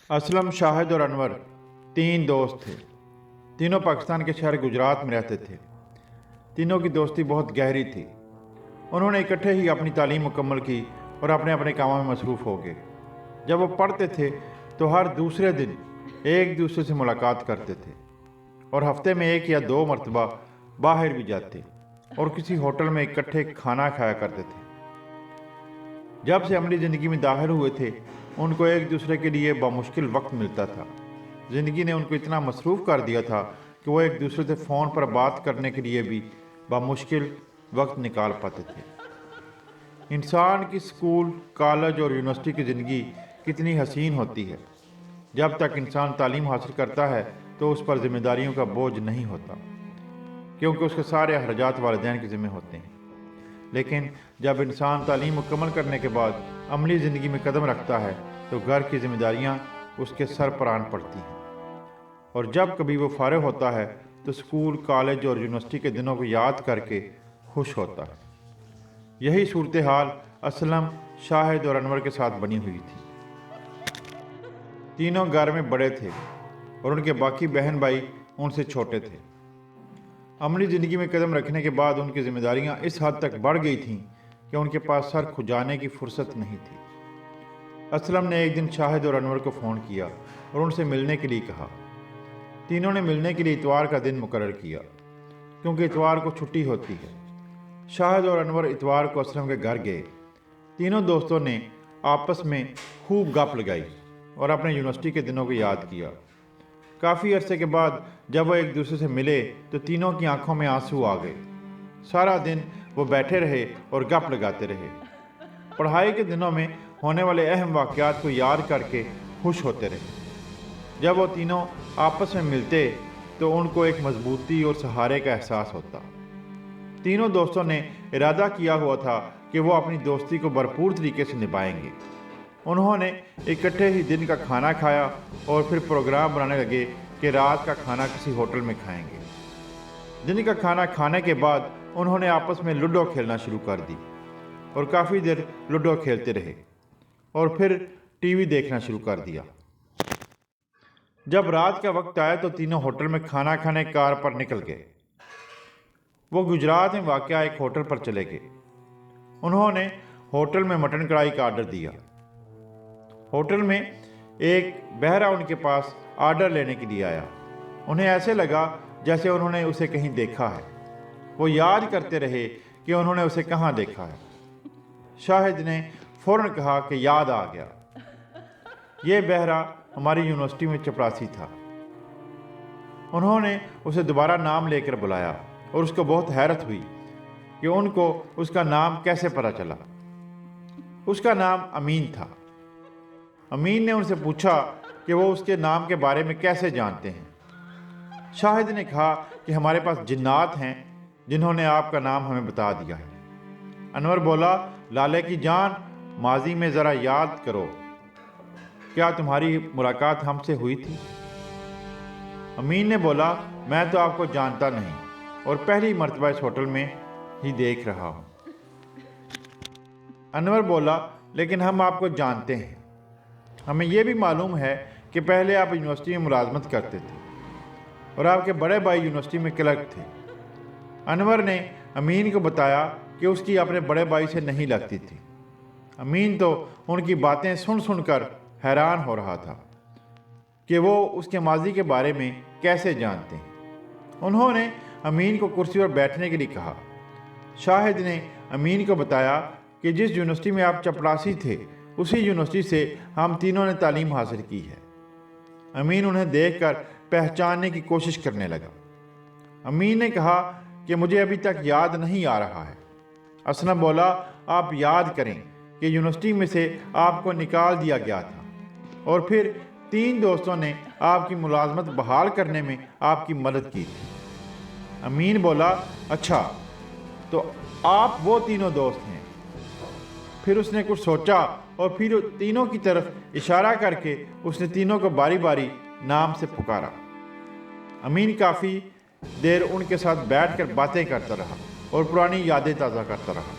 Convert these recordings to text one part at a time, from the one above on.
असलम, शाहिद और अनवर तीन दोस्त थे। तीनों पाकिस्तान के शहर गुजरात में रहते थे। तीनों की दोस्ती बहुत गहरी थी। उन्होंने इकट्ठे ही अपनी तालीम मुकम्मल की और अपने अपने कामों में मसरूफ़ हो गए। जब वो पढ़ते थे तो हर दूसरे दिन एक दूसरे से मुलाकात करते थे और हफ्ते में एक या दो मरतबा बाहर भी जाते और किसी होटल में इकट्ठे खाना खाया करते थे। जब से अमली ज़िंदगी में दाखिल हुए थे, उनको एक दूसरे के लिए बामुश्किल वक्त मिलता था। ज़िंदगी ने उनको इतना मसरूफ़ कर दिया था कि वो एक दूसरे से फ़ोन पर बात करने के लिए भी बामुश्किल वक्त निकाल पाते थे। इंसान की स्कूल, कॉलेज और यूनिवर्सिटी की ज़िंदगी कितनी हसीन होती है। जब तक इंसान तालीम हासिल करता है तो उस पर ज़िम्मेदारियों का बोझ नहीं होता, क्योंकि उसके सारे अखराजात वालिदैन के ज़िम्मे होते हैं। लेकिन जब इंसान तालीम मुकम्मल करने के बाद अमली ज़िंदगी में कदम रखता है तो घर की ज़िम्मेदारियाँ उसके सर पर आन पड़ती हैं, और जब कभी वो फारिग होता है तो स्कूल, कॉलेज और यूनिवर्सिटी के दिनों को याद करके खुश होता है। यही सूरत हाल असलम, शाहिद और अनवर के साथ बनी हुई थी। तीनों घर में बड़े थे और उनके बाकी बहन भाई उनसे छोटे थे। अमली ज़िंदगी में कदम रखने के बाद उनकी ज़िम्मेदारियाँ इस हद तक बढ़ गई थीं कि उनके पास सर खुजाने की फुर्सत नहीं थी। असलम ने एक दिन शाहिद और अनवर को फ़ोन किया और उनसे मिलने के लिए कहा। तीनों ने मिलने के लिए इतवार का दिन मुकर्रर किया, क्योंकि इतवार को छुट्टी होती है। शाहिद और अनवर इतवार को असलम के घर गए। तीनों दोस्तों ने आपस में खूब गप लगाई और अपने यूनिवर्सिटी के दिनों को याद किया। काफ़ी अरसे के बाद जब वो एक दूसरे से मिले तो तीनों की आंखों में आंसू आ गए। सारा दिन वो बैठे रहे और गप लगाते रहे। पढ़ाई के दिनों में होने वाले अहम वाक़यात को याद करके खुश होते रहे। जब वो तीनों आपस में मिलते तो उनको एक मजबूती और सहारे का एहसास होता। तीनों दोस्तों ने इरादा किया हुआ था कि वो अपनी दोस्ती को भरपूर तरीके से निभाएंगे। उन्होंने इकट्ठे ही दिन का खाना खाया और फिर प्रोग्राम बनाने लगे कि रात का खाना किसी होटल में खाएंगे। दिन का खाना खाने के बाद उन्होंने आपस में लूडो खेलना शुरू कर दी और काफ़ी देर लूडो खेलते रहे और फिर टीवी देखना शुरू कर दिया। जब रात का वक्त आया तो तीनों होटल में खाना खाने कार पर निकल गए। वो गुजरात में वाक़या एक होटल पर चले गए। उन्होंने होटल में मटन कढ़ाई का आर्डर दिया। होटल में एक बहरा उनके पास आर्डर लेने के लिए आया। उन्हें ऐसे लगा जैसे उन्होंने उसे कहीं देखा है। वो याद करते रहे कि उन्होंने उसे कहाँ देखा है। शाहिद ने फ़ौरन कहा कि याद आ गया, ये बहरा हमारी यूनिवर्सिटी में चपरासी था। उन्होंने उसे दोबारा नाम लेकर बुलाया और उसको बहुत हैरत हुई कि उनको उसका नाम कैसे पता चला। उसका नाम अमीन था। अमीन ने उनसे पूछा कि वो उसके नाम के बारे में कैसे जानते हैं। शाहिद ने कहा कि हमारे पास जिन्नात हैं जिन्होंने आपका नाम हमें बता दिया है। अनवर बोला, लाले की जान, माजी में ज़रा याद करो, क्या तुम्हारी मुलाकात हमसे हुई थी? अमीन ने बोला, मैं तो आपको जानता नहीं और पहली मर्तबा इस होटल में ही देख रहा हूँ। अनवर बोला, लेकिन हम आपको जानते हैं। हमें यह भी मालूम है कि पहले आप यूनिवर्सिटी में मुलाजमत करते थे और आपके बड़े भाई यूनिवर्सिटी में क्लर्क थे। अनवर ने अमीन को बताया कि उसकी अपने बड़े भाई से नहीं लगती थी। अमीन तो उनकी बातें सुन सुनकर हैरान हो रहा था कि वो उसके माजी के बारे में कैसे जानते हैं। उन्होंने अमीन को कुर्सी पर बैठने के लिए कहा। शाहिद ने अमीन को बताया कि जिस यूनिवर्सिटी में आप चपरासी थे उसी यूनिवर्सिटी से हम तीनों ने तालीम हासिल की है। अमीन उन्हें देखकर पहचानने की कोशिश करने लगा। अमीन ने कहा कि मुझे अभी तक याद नहीं आ रहा है। असलम बोला, आप याद करें कि यूनिवर्सिटी में से आपको निकाल दिया गया था और फिर तीन दोस्तों ने आपकी मुलाजमत बहाल करने में आपकी मदद की थी। अमीन बोला, अच्छा, तो आप वो तीनों दोस्त हैं। फिर उसने कुछ सोचा और फिर तीनों की तरफ इशारा करके उसने तीनों को बारी बारी नाम से पुकारा। अमीन काफ़ी देर उनके साथ बैठकर बातें करता रहा और पुरानी यादें ताज़ा करता रहा।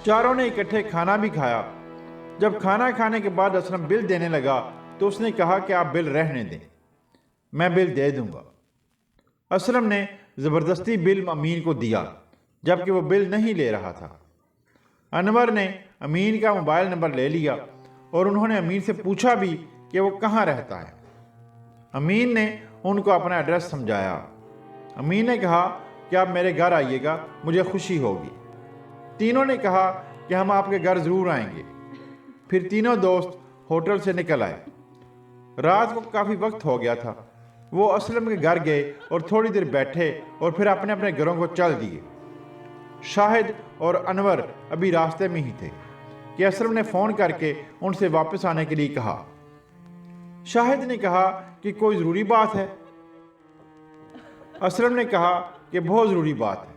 चारों ने इकट्ठे खाना भी खाया جب کھانا کھانے کے بعد اسلم بل دینے لگا تو اس نے کہا کہ آپ بل رہنے دیں، میں بل دے دوں گا۔ اسلم نے زبردستی بل امین کو دیا جبکہ وہ بل نہیں لے رہا تھا۔ انور نے امین کا موبائل نمبر لے لیا اور انہوں نے امین سے پوچھا بھی کہ وہ کہاں رہتا ہے۔ امین نے ان کو اپنا ایڈریس سمجھایا۔ امین نے کہا کہ آپ میرے گھر آئیے گا، مجھے خوشی ہوگی۔ تینوں نے کہا کہ ہم آپ کے گھر ضرور آئیں گے۔ پھر تینوں دوست ہوٹل سے نکل آئے۔ رات کو کافی وقت ہو گیا تھا۔ وہ اسلم کے گھر گئے اور تھوڑی دیر بیٹھے اور پھر اپنے اپنے گھروں کو چل دیے۔ شاہد اور انور ابھی راستے میں ہی تھے کہ اسلم نے فون کر کے ان سے واپس آنے کے لیے کہا۔ شاہد نے کہا کہ کوئی ضروری بات ہے؟ اسلم نے کہا کہ بہت ضروری بات ہے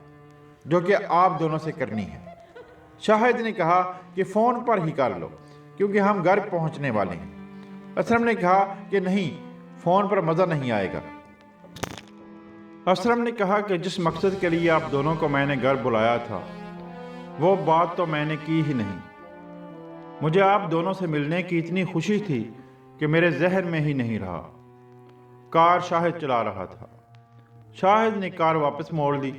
جو کہ آپ دونوں سے کرنی ہے۔ شاہد نے کہا کہ فون پر ہی کر لو کیونکہ ہم گھر پہنچنے والے ہیں۔ اسلم نے کہا کہ نہیں، فون پر مزہ نہیں آئے گا۔ اسلم نے کہا کہ جس مقصد کے لیے آپ دونوں کو میں نے گھر بلایا تھا وہ بات تو میں نے کی ہی نہیں۔ مجھے آپ دونوں سے ملنے کی اتنی خوشی تھی کہ میرے ذہن میں ہی نہیں رہا۔ کار شاہد چلا رہا تھا۔ شاہد نے کار واپس موڑ لی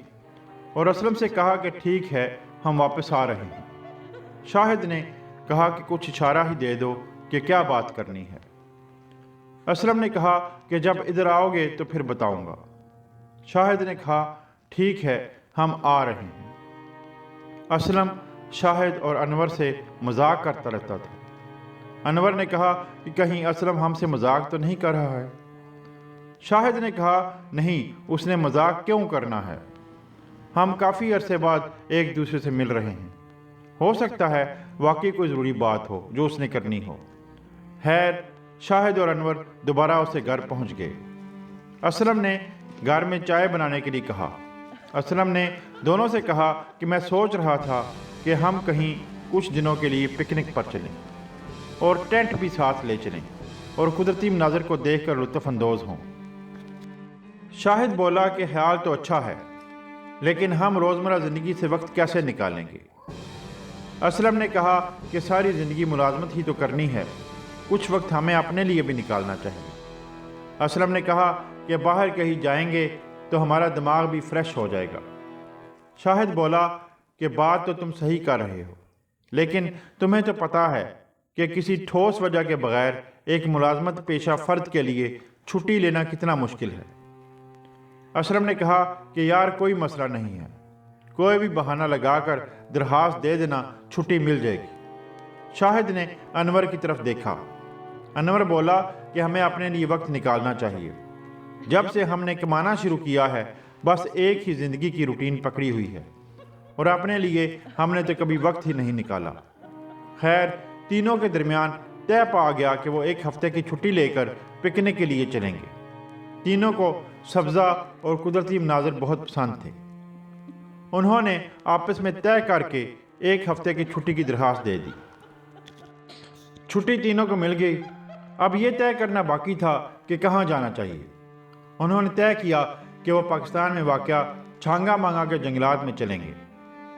اور اسلم سے کہا کہ ٹھیک ہے، ہم واپس آ رہے ہیں۔ شاہد نے کہا کہ کچھ اشارہ ہی دے دو کہ کیا بات کرنی ہے۔ اسلم نے کہا کہ جب ادھر آؤ گے تو پھر بتاؤں گا۔ شاہد نے کہا ٹھیک ہے، ہم آ رہے ہیں۔ اسلم شاہد اور انور سے مذاق کرتا رہتا تھا۔ انور نے کہا کہ کہیں اسلم ہم سے مذاق تو نہیں کر رہا ہے۔ شاہد نے کہا نہیں، اس نے مذاق کیوں کرنا ہے، ہم کافی عرصے بعد ایک دوسرے سے مل رہے ہیں، ہو سکتا ہے واقعی کوئی ضروری بات ہو جو اس نے کرنی ہو۔ خیر، شاہد اور انور دوبارہ اسے گھر پہنچ گئے۔ اسلم نے گھر میں چائے بنانے کے لیے کہا۔ اسلم نے دونوں سے کہا کہ میں سوچ رہا تھا کہ ہم کہیں کچھ دنوں کے لیے پکنک پر چلیں اور ٹینٹ بھی ساتھ لے چلیں اور قدرتی مناظر کو دیکھ کر لطف اندوز ہوں۔ شاہد بولا کہ خیال تو اچھا ہے لیکن ہم روزمرہ زندگی سے وقت کیسے نکالیں گے؟ اسلم نے کہا کہ ساری زندگی ملازمت ہی تو کرنی ہے، کچھ وقت ہمیں اپنے لیے بھی نکالنا چاہیے۔ اسلم نے کہا کہ باہر کہیں جائیں گے تو ہمارا دماغ بھی فریش ہو جائے گا۔ شاہد بولا کہ بات تو تم صحیح کر رہے ہو، لیکن تمہیں تو پتہ ہے کہ کسی ٹھوس وجہ کے بغیر ایک ملازمت پیشہ فرد کے لیے چھٹی لینا کتنا مشکل ہے۔ اسلم نے کہا کہ یار کوئی مسئلہ نہیں ہے، کوئی بھی بہانہ لگا کر درخواست دے دینا، چھٹی مل جائے گی۔ شاہد نے انور کی طرف دیکھا۔ انور بولا کہ ہمیں اپنے لیے وقت نکالنا چاہیے۔ جب سے ہم نے کمانا شروع کیا ہے بس ایک ہی زندگی کی روٹین پکڑی ہوئی ہے اور اپنے لیے ہم نے تو کبھی وقت ہی نہیں نکالا۔ خیر، تینوں کے درمیان طے پا گیا کہ وہ ایک ہفتے کی چھٹی لے کر پکنک کے لیے چلیں گے۔ تینوں کو سبزہ اور قدرتی مناظر بہت پسند تھے۔ انہوں نے آپس میں طے کر کے ایک ہفتے کی چھٹی کی درخواست دے دی۔ چھٹی تینوں کو مل گئی۔ اب یہ طے کرنا باقی تھا کہ کہاں جانا چاہیے۔ انہوں نے طے کیا کہ وہ پاکستان میں واقع چھانگا مانگا کے جنگلات میں چلیں گے۔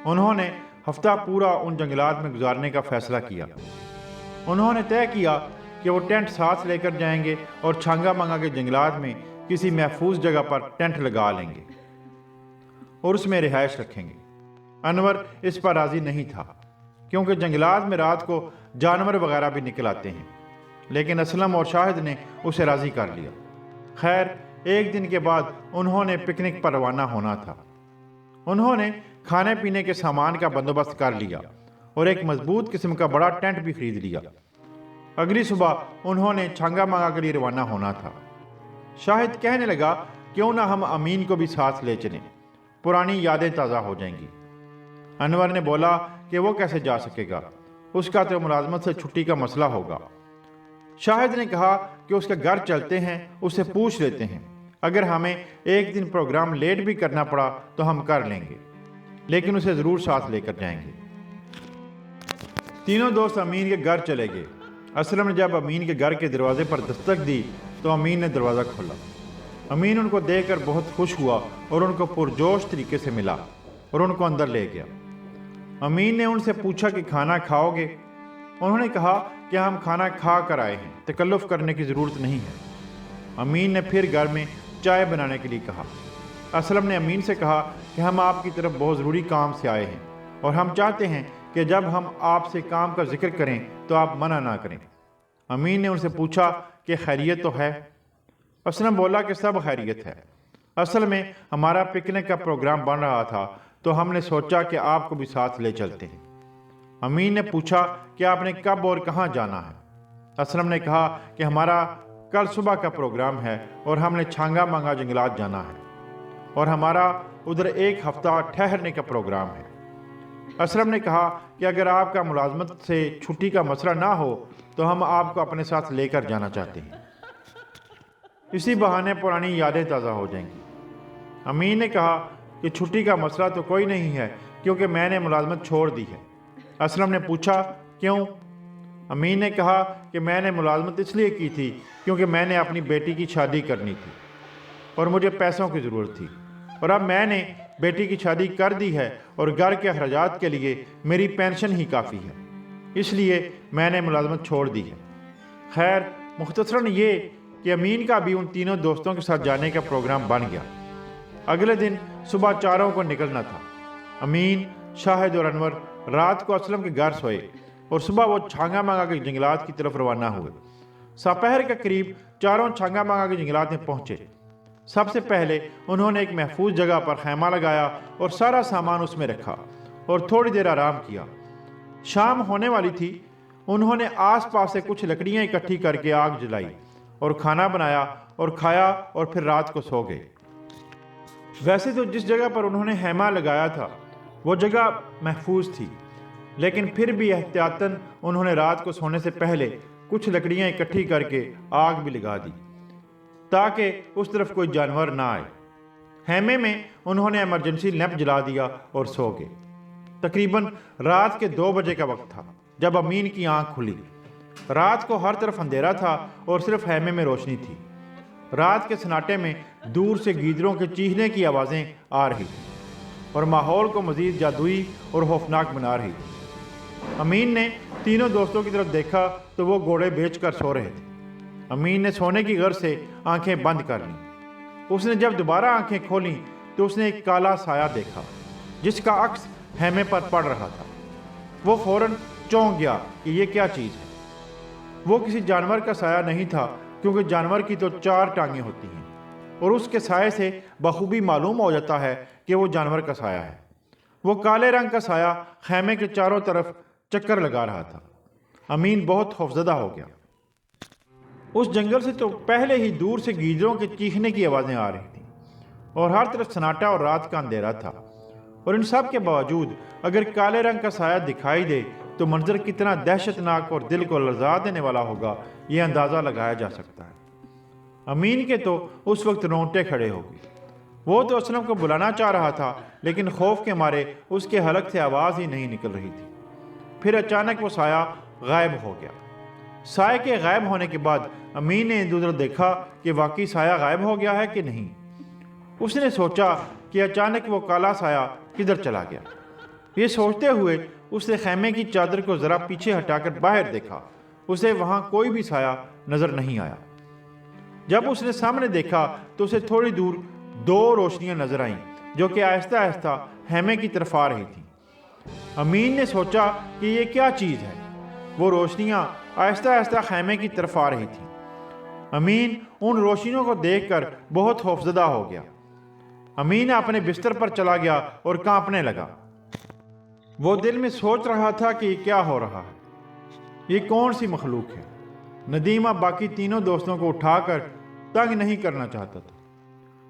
انہوں نے ہفتہ پورا ان جنگلات میں گزارنے کا فیصلہ کیا۔ انہوں نے طے کیا کہ وہ ٹینٹ ساتھ لے کر جائیں گے اور چھانگا مانگا کے جنگلات میں کسی محفوظ جگہ پر ٹینٹ لگا لیں گے اور اس میں رہائش رکھیں گے۔ انور اس پر راضی نہیں تھا کیونکہ جنگلات میں رات کو جانور وغیرہ بھی نکل آتے ہیں، لیکن اسلم اور شاہد نے اسے راضی کر لیا۔ خیر، ایک دن کے بعد انہوں نے پکنک پر روانہ ہونا تھا۔ انہوں نے کھانے پینے کے سامان کا بندوبست کر لیا اور ایک مضبوط قسم کا بڑا ٹینٹ بھی خرید لیا۔ اگلی صبح انہوں نے چھانگا مانگا کے لیے روانہ ہونا تھا۔ شاہد کہنے لگا کیوں نہ ہم امین کو بھی ساتھ لے چلیں، پرانی یادیں تازہ ہو جائیں گی۔ انور نے بولا کہ وہ کیسے جا سکے گا، اس کا تو ملازمت سے چھٹی کا مسئلہ ہوگا۔ شاہد نے کہا کہ اس کے گھر چلتے ہیں، اس سے پوچھ لیتے ہیں، اگر ہمیں ایک دن پروگرام لیٹ بھی کرنا پڑا تو ہم کر لیں گے، لیکن اسے ضرور ساتھ لے کر جائیں گے۔ تینوں دوست امین کے گھر چلے گئے۔ اسلم نے جب امین کے گھر کے دروازے پر دستک دی تو امین نے دروازہ کھولا۔ امین ان کو دیکھ کر بہت خوش ہوا اور ان کو پرجوش طریقے سے ملا اور ان کو اندر لے گیا۔ امین نے ان سے پوچھا کہ کھانا کھاؤ گے؟ انہوں نے کہا کہ ہم کھانا کھا کر آئے ہیں، تکلف کرنے کی ضرورت نہیں ہے۔ امین نے پھر گھر میں چائے بنانے کے لیے کہا۔ اسلم نے امین سے کہا کہ ہم آپ کی طرف بہت ضروری کام سے آئے ہیں اور ہم چاہتے ہیں کہ جب ہم آپ سے کام کا ذکر کریں تو آپ منع نہ کریں۔ امین نے ان سے پوچھا کہ خیریت تو ہے؟ اسلم بولا کہ سب خیریت ہے، اصل میں ہمارا پکنک کا پروگرام بن رہا تھا تو ہم نے سوچا کہ آپ کو بھی ساتھ لے چلتے ہیں۔ امین نے پوچھا کہ آپ نے کب اور کہاں جانا ہے؟ اسلم نے کہا کہ ہمارا کل صبح کا پروگرام ہے اور ہم نے چھانگا مانگا جنگلات جانا ہے اور ہمارا ادھر ایک ہفتہ ٹھہرنے کا پروگرام ہے۔ اسلم نے کہا کہ اگر آپ کا ملازمت سے چھٹی کا مسئلہ نہ ہو تو ہم آپ کو اپنے ساتھ لے کر جانا چاہتے ہیں، اسی بہانے پرانی یادیں تازہ ہو جائیں گی۔ امین نے کہا کہ چھٹی کا مسئلہ تو کوئی نہیں ہے کیونکہ میں نے ملازمت چھوڑ دی ہے۔ اسلم نے پوچھا کیوں؟ امین نے کہا کہ میں نے ملازمت اس لیے کی تھی کیونکہ میں نے اپنی بیٹی کی شادی کرنی تھی اور مجھے پیسوں کی ضرورت تھی، اور اب میں نے بیٹی کی شادی کر دی ہے اور گھر کے اخراجات کے لیے میری پینشن ہی کافی ہے، اس لیے میں نے ملازمت چھوڑ دی ہے۔ خیر، مختصراً یہ کہ امین کا بھی ان تینوں دوستوں کے ساتھ جانے کا پروگرام بن گیا۔ اگلے دن صبح 4 کو نکلنا تھا۔ امین، شاہد اور انور رات کو اسلم کے گھر سوئے اور صبح وہ چھانگا مانگا کے جنگلات کی طرف روانہ ہوئے۔ دوپہر کے قریب چاروں چھانگا مانگا کے جنگلات میں پہنچے۔ سب سے پہلے انہوں نے ایک محفوظ جگہ پر خیمہ لگایا اور سارا سامان اس میں رکھا اور تھوڑی دیر آرام کیا۔ شام ہونے والی تھی۔ انہوں نے آس پاس سے کچھ لکڑیاں اکٹھی کر کے آگ جلائی اور کھانا بنایا اور کھایا اور پھر رات کو سو گئے۔ ویسے تو جس جگہ پر انہوں نے خیمہ لگایا تھا وہ جگہ محفوظ تھی، لیکن پھر بھی احتیاطاً انہوں نے رات کو سونے سے پہلے کچھ لکڑیاں اکٹھی کر کے آگ بھی لگا دی تاکہ اس طرف کوئی جانور نہ آئے۔ خیمے میں انہوں نے ایمرجنسی لیمپ جلا دیا اور سو گئے۔ تقریباً رات کے 2 بجے کا وقت تھا جب امین کی آنکھ کھلی۔ رات کو ہر طرف اندھیرا تھا اور صرف خیمے میں روشنی تھی۔ رات کے سناٹے میں دور سے گیدڑوں کے چیخنے کی آوازیں آ رہی تھیں اور ماحول کو مزید جادوئی اور خوفناک بنا رہی تھی۔ امین نے تینوں دوستوں کی طرف دیکھا تو وہ گھوڑے بیچ کر سو رہے تھے۔ امین نے سونے کی غرض سے آنکھیں بند کر لیں۔ اس نے جب دوبارہ آنکھیں کھولیں تو اس نے ایک کالا سایہ دیکھا جس کا عکس خیمے پر پڑ رہا تھا۔ وہ فوراً چونک گیا کہ یہ کیا چیز ہے۔ وہ کسی جانور کا سایہ نہیں تھا کیونکہ جانور کی تو 4 ٹانگیں ہوتی ہیں اور اس کے سائے سے بخوبی معلوم ہو جاتا ہے کہ وہ جانور کا سایہ ہے۔ وہ کالے رنگ کا سایہ خیمے کے چاروں طرف چکر لگا رہا تھا۔ امین بہت خوفزدہ ہو گیا۔ اس جنگل سے تو پہلے ہی دور سے گیدڑوں کے چیخنے کی آوازیں آ رہی تھیں اور ہر طرف سناٹا اور رات کا اندھیرا تھا، اور ان سب کے باوجود اگر کالے رنگ کا سایہ دکھائی دے تو منظر کتنا دہشت ناک اور دل کو لرزا دینے والا ہوگا یہ اندازہ لگایا جا سکتا ہے۔ امین کے تو اس وقت رونگٹے کھڑے ہو گئے۔ وہ تو اسلم کو بلانا چاہ رہا تھا لیکن خوف کے مارے اس کے حلق سے آواز ہی نہیں نکل رہی تھی۔ پھر اچانک وہ سایہ غائب ہو گیا۔ سائے کے غائب ہونے کے بعد امین نے ادھر دیکھا کہ واقعی سایہ غائب ہو گیا ہے کہ نہیں۔ اس نے سوچا کہ اچانک وہ کالا سایہ کدھر چلا گیا۔ یہ سوچتے ہوئے اس نے خیمے کی چادر کو ذرا پیچھے ہٹا کر باہر دیکھا۔ اسے وہاں کوئی بھی سایہ نظر نہیں آیا۔ جب اس نے سامنے دیکھا تو اسے تھوڑی دور 2 روشنیاں نظر آئیں جو کہ آہستہ آہستہ خیمے کی طرف آ رہی تھیں۔ امین نے سوچا کہ یہ کیا چیز ہے۔ وہ روشنیاں آہستہ آہستہ خیمے کی طرف آ رہی تھیں۔ امین ان روشنیوں کو دیکھ کر بہت خوفزدہ ہو گیا۔ امین اپنے بستر پر چلا گیا اور کانپنے لگا۔ وہ دل میں سوچ رہا تھا کہ یہ کیا ہو رہا ہے، یہ کون سی مخلوق ہے۔ ندیم اب باقی تینوں دوستوں کو اٹھا کر تنگ نہیں کرنا چاہتا تھا۔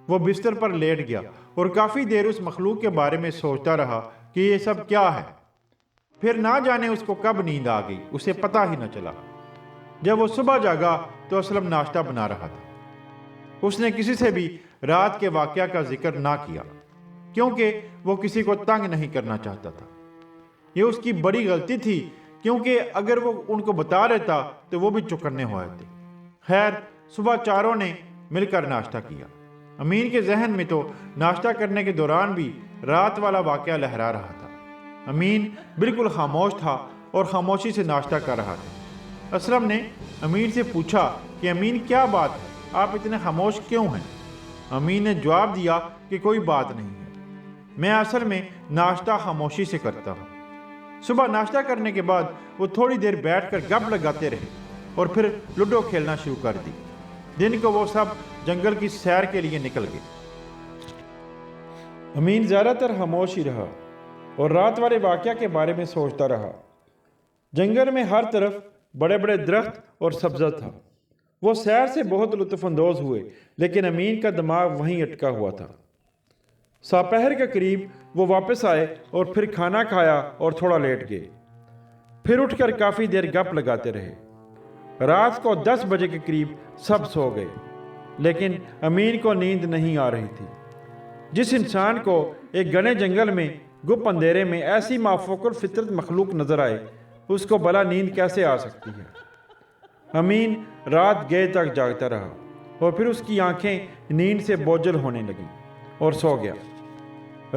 وہ بستر پر لیٹ گیا اور کافی دیر اس مخلوق کے بارے میں سوچتا رہا کہ یہ سب کیا ہے۔ پھر نہ جانے اس کو کب نیند آ گئی، اسے پتہ ہی نہ چلا۔ جب وہ صبح جاگا تو اسلم ناشتہ بنا رہا تھا۔ اس نے کسی سے بھی رات کے واقعہ کا ذکر نہ کیا کیونکہ وہ کسی کو تنگ نہیں کرنا چاہتا تھا۔ یہ اس کی بڑی غلطی تھی کیونکہ اگر وہ ان کو بتا دیتا تو وہ بھی چکنے ہوئے تھے۔ خیر، صبح چاروں نے مل کر ناشتہ کیا۔ امین کے ذہن میں تو ناشتہ کرنے کے دوران بھی رات والا واقعہ لہرا رہا تھا۔ امین بالکل خاموش تھا اور خاموشی سے ناشتہ کر رہا تھا۔ اسلم نے امین سے پوچھا کہ امین کیا بات ہے، آپ اتنے خاموش کیوں ہیں؟ امین نے جواب دیا کہ کوئی بات نہیں ہے، میں اصل میں ناشتہ خاموشی سے کرتا ہوں۔ صبح ناشتہ کرنے کے بعد وہ تھوڑی دیر بیٹھ کر گپ لگاتے رہے اور پھر لوڈو کھیلنا شروع کر دی۔ دن کو وہ سب جنگل کی سیر کے لیے نکل گئے۔ امین زیادہ تر خاموش ہی رہا اور رات والے واقعہ کے بارے میں سوچتا رہا۔ جنگل میں ہر طرف بڑے بڑے درخت اور سبزہ تھا۔ وہ سیر سے بہت لطف اندوز ہوئے، لیکن امین کا دماغ وہیں اٹکا ہوا تھا۔ ساپہر کے قریب وہ واپس آئے اور پھر کھانا کھایا اور تھوڑا لیٹ گئے۔ پھر اٹھ کر کافی دیر گپ لگاتے رہے۔ رات کو 10 بجے کے قریب سب سو گئے، لیکن امین کو نیند نہیں آ رہی تھی۔ جس انسان کو ایک گھنے جنگل میں گپ اندھیرے میں ایسی مافوق الفطرت مخلوق نظر آئے، اس کو بلا نیند کیسے آ سکتی ہے؟ امین رات گئے تک جاگتا رہا اور پھر اس کی آنکھیں نیند سے بوجھل ہونے لگیں اور سو گیا۔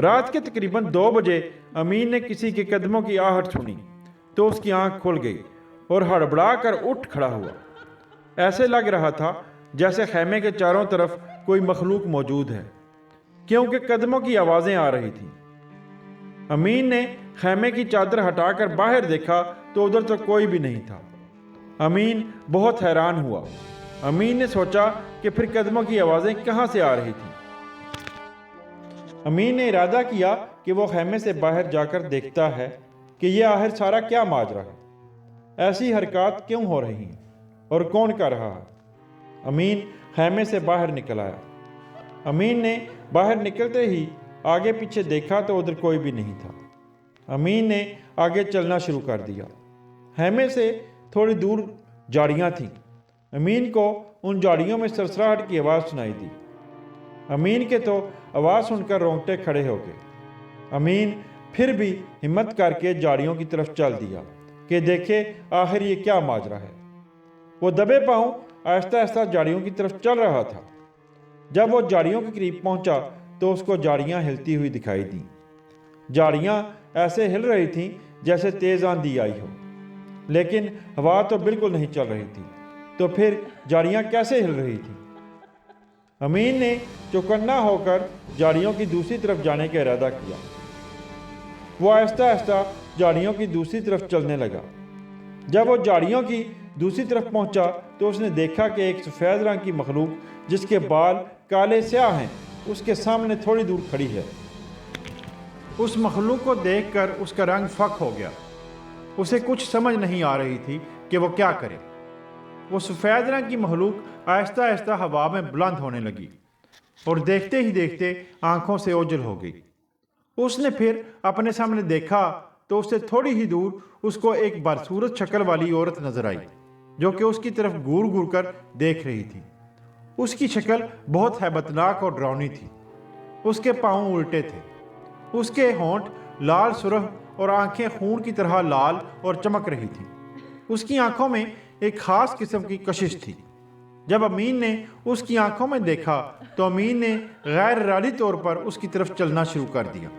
رات کے تقریباً 2 بجے امین نے کسی کے قدموں کی آہٹ سنی تو اس کی آنکھ کھل گئی اور ہڑبڑا کر اٹھ کھڑا ہوا۔ ایسے لگ رہا تھا جیسے خیمے کے چاروں طرف کوئی مخلوق موجود ہے، کیونکہ قدموں کی آوازیں آ رہی تھیں۔ امین نے خیمے کی چادر ہٹا کر باہر دیکھا تو ادھر تو کوئی بھی نہیں تھا۔ امین بہت حیران ہوا۔ امین نے سوچا کہ پھر قدموں کی آوازیں کہاں سے آ رہی تھیں۔ امین نے ارادہ کیا کہ وہ خیمے سے باہر جا کر دیکھتا ہے کہ یہ آخر سارا کیا ماجرا ہے، ایسی حرکات کیوں ہو رہی ہیں اور کون کر رہا ہے۔ امین خیمے سے باہر نکل آیا۔ امین نے باہر نکلتے ہی آگے پیچھے دیکھا تو ادھر کوئی بھی نہیں تھا۔ امین نے آگے چلنا شروع کر دیا۔ خیمے سے تھوڑی دور جھاڑیاں تھیں۔ امین کو ان جھاڑیوں میں سرسراہٹ کی آواز سنائی دی۔ امین کے تو آواز سن کر رونگٹے کھڑے ہو گئے۔ امین پھر بھی ہمت کر کے جھاڑیوں کی طرف چل دیا کہ دیکھے آخر یہ کیا ماجرا ہے۔ وہ دبے پاؤں آہستہ آہستہ جھاڑیوں کی طرف چل رہا تھا۔ جب وہ جھاڑیوں کے قریب پہنچا تو اس کو جھاڑیاں ہلتی ہوئی دکھائی دیں۔ جھاڑیاں ایسے ہل رہی تھیں جیسے تیز آندھی آئی ہو، لیکن ہوا تو بالکل نہیں چل رہی تھی، تو پھر جھاڑیاں کیسے ہل رہی تھیں؟ امین نے چوکنا ہو کر جھاڑیوں کی دوسری طرف جانے کا ارادہ کیا۔ وہ آہستہ آہستہ جھاڑیوں کی دوسری طرف چلنے لگا۔ جب وہ جھاڑیوں کی دوسری طرف پہنچا تو اس نے دیکھا کہ ایک سفید رنگ کی مخلوق جس کے بال کالے سیاہ ہیں اس کے سامنے تھوڑی دور کھڑی ہے۔ اس مخلوق کو دیکھ کر اس کا رنگ فک ہو گیا۔ اسے کچھ سمجھ نہیں آ رہی تھی کہ وہ کیا کرے۔ وہ سفید رنگ کی مخلوق آہستہ آہستہ ہوا میں بلند ہونے لگی اور دیکھتے ہی دیکھتے آنکھوں سے اوجھل ہو گئی۔ اس نے پھر اپنے سامنے دیکھا تو اس سے تھوڑی ہی دور اس کو ایک بدصورت شکل والی عورت نظر آئی جو کہ اس کی طرف گور گور کر دیکھ رہی تھی۔ اس کی شکل بہت ہیبتناک اور ڈراؤنی تھی۔ اس کے پاؤں الٹے تھے، اس کے ہونٹ لال سرخ اور آنکھیں خون کی طرح لال اور چمک رہی تھیں۔ اس کی آنکھوں میں ایک خاص قسم کی کشش تھی۔ جب امین نے اس کی آنکھوں میں دیکھا تو امین نے غیر ارادی طور پر اس کی طرف چلنا شروع کر دیا۔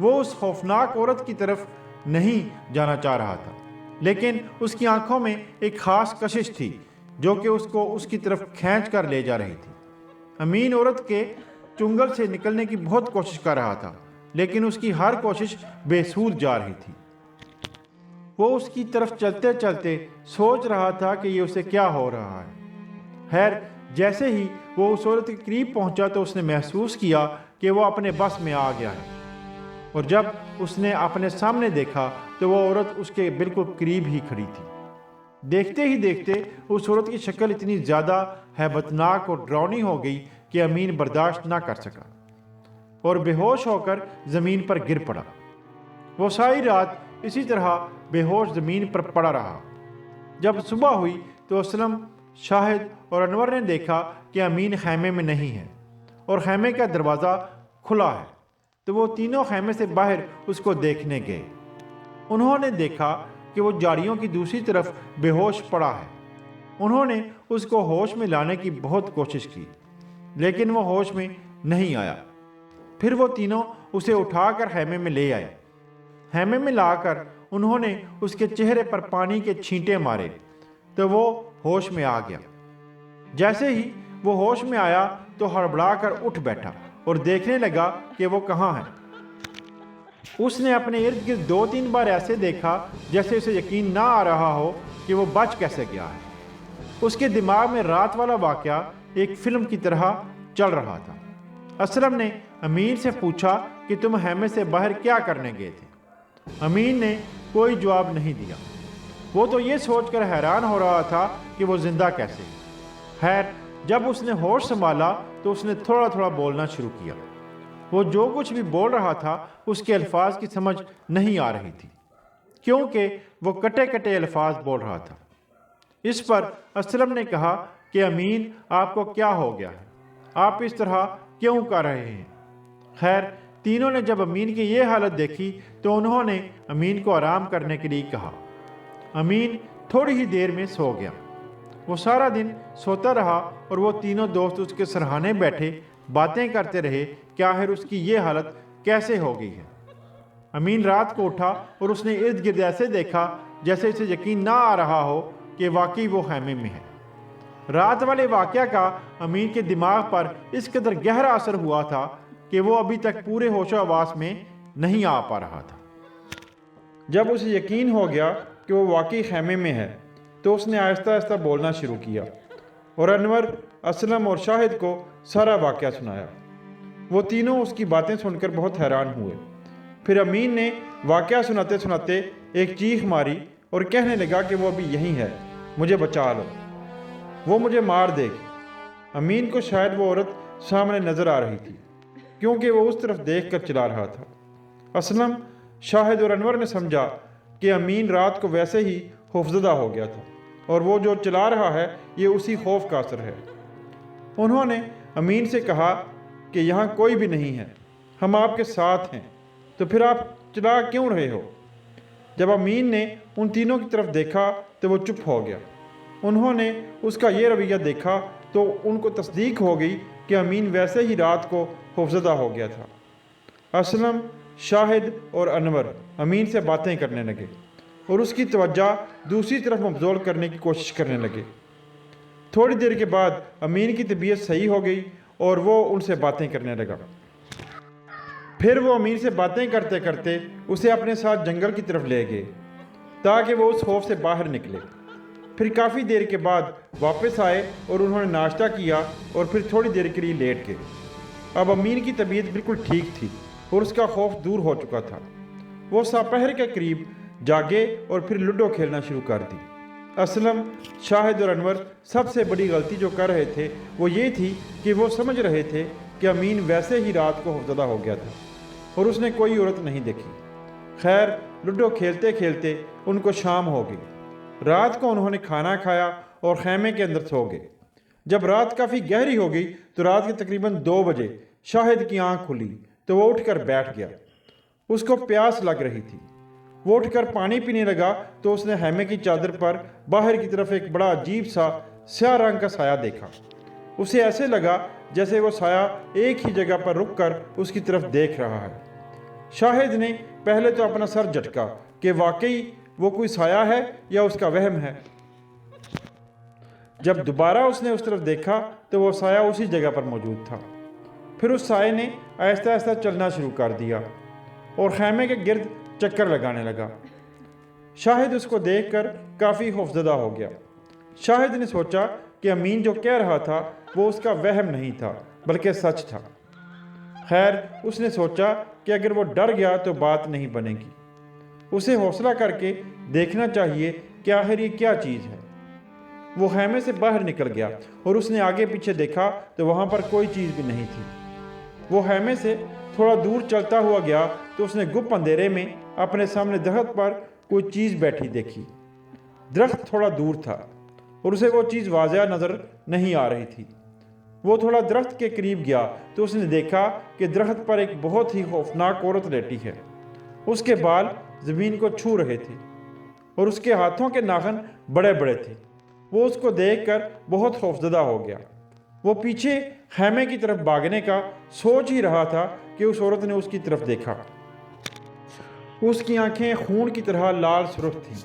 وہ اس خوفناک عورت کی طرف نہیں جانا چاہ رہا تھا، لیکن اس کی آنکھوں میں ایک خاص کشش تھی جو کہ اس کو اس کی طرف کھینچ کر لے جا رہی تھی۔ امین عورت کے چنگل سے نکلنے کی بہت کوشش کر رہا تھا، لیکن اس کی ہر کوشش بے سود جا رہی تھی۔ وہ اس کی طرف چلتے چلتے سوچ رہا تھا کہ یہ اسے کیا ہو رہا ہے۔ خیر، جیسے ہی وہ اس عورت کے قریب پہنچا تو اس نے محسوس کیا کہ وہ اپنے بس میں آ گیا ہے، اور جب اس نے اپنے سامنے دیکھا تو وہ عورت اس کے بالکل قریب ہی کھڑی تھی۔ دیکھتے ہی دیکھتے اس عورت کی شکل اتنی زیادہ ہیبتناک اور ڈراؤنی ہو گئی کہ امین برداشت نہ کر سکا اور بے ہوش ہو کر زمین پر گر پڑا۔ وہ ساری رات اسی طرح بے ہوش زمین پر پڑا رہا۔ جب صبح ہوئی تو اسلم، شاہد اور انور نے دیکھا کہ امین خیمے میں نہیں ہے اور خیمے کا دروازہ کھلا ہے، تو وہ تینوں خیمے سے باہر اس کو دیکھنے گئے۔ انہوں نے دیکھا کہ وہ جھاڑیوں کی دوسری طرف بے ہوش پڑا ہے۔ انہوں نے اس کو ہوش میں لانے کی بہت کوشش کی، لیکن وہ ہوش میں نہیں آیا۔ پھر وہ تینوں اسے اٹھا کر خیمے میں لے آئے۔ خیمے میں لا کر انہوں نے اس کے چہرے پر پانی کے چھینٹے مارے تو وہ ہوش میں آ گیا۔ جیسے ہی وہ ہوش میں آیا تو ہڑبڑا کر اٹھ بیٹھا اور دیکھنے لگا کہ وہ کہاں ہے۔ اس نے اپنے ارد گرد 2-3 بار ایسے دیکھا جیسے اسے یقین نہ آ رہا ہو کہ وہ بچ کیسے گیا ہے۔ اس کے دماغ میں رات والا واقعہ ایک فلم کی طرح چل رہا تھا۔ اسلم نے امین سے پوچھا کہ تم خیمے سے باہر کیا کرنے گئے تھے؟ امین نے کوئی جواب نہیں دیا۔ وہ تو یہ سوچ کر حیران ہو رہا تھا کہ وہ زندہ کیسے۔ خیر، جب اس نے ہوش سنبھالا تو اس نے تھوڑا تھوڑا بولنا شروع کیا۔ وہ جو کچھ بھی بول رہا تھا اس کے الفاظ کی سمجھ نہیں آ رہی تھی، کیونکہ وہ کٹے کٹے الفاظ بول رہا تھا۔ اس پر اسلم نے کہا کہ امین، آپ کو کیا ہو گیا ہے؟ آپ اس طرح کیوں کر رہے ہیں؟ خیر، تینوں نے جب امین کی یہ حالت دیکھی تو انہوں نے امین کو آرام کرنے کے لیے کہا۔ امین تھوڑی ہی دیر میں سو گیا۔ وہ سارا دن سوتا رہا اور وہ تینوں دوست اس کے سرہانے بیٹھے باتیں کرتے رہے کہ آخر اس کی یہ حالت کیسے ہو گئی ہے۔ امین رات کو اٹھا اور اس نے ارد گرد ایسے دیکھا جیسے اسے یقین نہ آ رہا ہو کہ واقعی وہ خیمے میں ہے۔ رات والے واقعہ کا امین کے دماغ پر اس قدر گہرا اثر ہوا تھا کہ وہ ابھی تک پورے ہوش و حواس میں نہیں آ پا رہا تھا۔ جب اسے یقین ہو گیا کہ وہ واقعی خیمے میں ہے تو اس نے آہستہ آہستہ بولنا شروع کیا اور انور، اسلم اور شاہد کو سارا واقعہ سنایا۔ وہ تینوں اس کی باتیں سن کر بہت حیران ہوئے۔ پھر امین نے واقعہ سناتے سناتے ایک چیخ ماری اور کہنے لگا کہ وہ ابھی یہیں ہے، مجھے بچا لو، وہ مجھے مار دے گی۔ امین کو شاید وہ عورت سامنے نظر آ رہی تھی کیونکہ وہ اس طرف دیکھ کر چلا رہا تھا۔ اسلم، شاہد اور انور نے سمجھا کہ امین رات کو ویسے ہی خوفزدہ ہو گیا تھا اور وہ جو چلا رہا ہے یہ اسی خوف کا اثر ہے۔ انہوں نے امین سے کہا کہ یہاں کوئی بھی نہیں ہے، ہم آپ کے ساتھ ہیں، تو پھر آپ چلا کیوں رہے ہو؟ جب امین نے ان تینوں کی طرف دیکھا تو وہ چپ ہو گیا۔ انہوں نے اس کا یہ رویہ دیکھا تو ان کو تصدیق ہو گئی کہ امین ویسے ہی رات کو خوفزدہ ہو گیا تھا۔ اسلم، شاہد اور انور امین سے باتیں کرنے لگے اور اس کی توجہ دوسری طرف مبذول کرنے کی کوشش کرنے لگے۔ تھوڑی دیر کے بعد امین کی طبیعت صحیح ہو گئی اور وہ ان سے باتیں کرنے لگا۔ پھر وہ امین سے باتیں کرتے کرتے اسے اپنے ساتھ جنگل کی طرف لے گئے تاکہ وہ اس خوف سے باہر نکلے۔ پھر کافی دیر کے بعد واپس آئے اور انہوں نے ناشتہ کیا اور پھر تھوڑی دیر کے لیے لیٹ گئے۔ اب امین کی طبیعت بالکل ٹھیک تھی اور اس کا خوف دور ہو چکا تھا۔ وہ سپہر کے قریب جاگے اور پھر لوڈو کھیلنا شروع کر دی۔ اسلم، شاہد اور انور سب سے بڑی غلطی جو کر رہے تھے وہ یہ تھی کہ وہ سمجھ رہے تھے کہ امین ویسے ہی رات کو خوفزدہ ہو گیا تھا اور اس نے کوئی عورت نہیں دیکھی۔ خیر، لوڈو کھیلتے کھیلتے ان کو شام ہو گئی۔ رات کو انہوں نے کھانا کھایا اور خیمے کے اندر سو گئے۔ جب رات کافی گہری ہو گئی تو رات کے تقریباً 2 بجے شاہد کی آنکھ کھلی تو وہ اٹھ کر بیٹھ گیا۔ اس کو پیاس لگ رہی تھی۔ وہ اٹھ کر پانی پینے لگا تو اس نے خیمے کی چادر پر باہر کی طرف ایک بڑا عجیب سا سیاہ رنگ کا سایہ دیکھا۔ اسے ایسے لگا جیسے وہ سایہ ایک ہی جگہ پر رک کر اس کی طرف دیکھ رہا ہے۔ شاہد نے پہلے تو اپنا سر جھٹکا کہ واقعی وہ کوئی سایہ ہے یا اس کا وہم ہے۔ جب دوبارہ اس نے اس طرف دیکھا تو وہ سایہ اسی جگہ پر موجود تھا۔ پھر اس سائے نے آہستہ آہستہ چلنا شروع کر دیا اور خیمے کے گرد چکر لگانے لگا۔ شاہد اس کو دیکھ کر کافی خوفزدہ ہو گیا۔ شاہد نے سوچا کہ امین جو کہہ رہا تھا وہ اس کا وہم نہیں تھا بلکہ سچ تھا۔ خیر، اس نے سوچا کہ اگر وہ ڈر گیا تو بات نہیں بنے گی، اسے حوصلہ کر کے دیکھنا چاہیے کہ آخر یہ کیا چیز ہے۔ وہ خیمے سے باہر نکل گیا اور اس نے آگے پیچھے دیکھا تو وہاں پر کوئی چیز بھی نہیں تھی۔ وہ خیمے سے تھوڑا دور چلتا ہوا گیا تو اس نے گپ اندھیرے میں اپنے سامنے درخت پر کوئی چیز بیٹھی دیکھی۔ درخت تھوڑا دور تھا اور اسے وہ چیز واضح نظر نہیں آ رہی تھی۔ وہ تھوڑا درخت کے قریب گیا تو اس نے دیکھا کہ درخت پر ایک بہت ہی خوفناک عورت لیٹی ہے۔ اس کے بال زمین کو چھو رہے تھے اور اس کے ہاتھوں کے ناخن بڑے بڑے تھے۔ وہ اس کو دیکھ کر بہت خوفزدہ ہو گیا۔ وہ پیچھے خیمے کی طرف بھاگنے کا سوچ ہی رہا تھا کہ اس عورت نے اس کی طرف دیکھا۔ اس کی آنکھیں خون کی طرح لال سرخ تھیں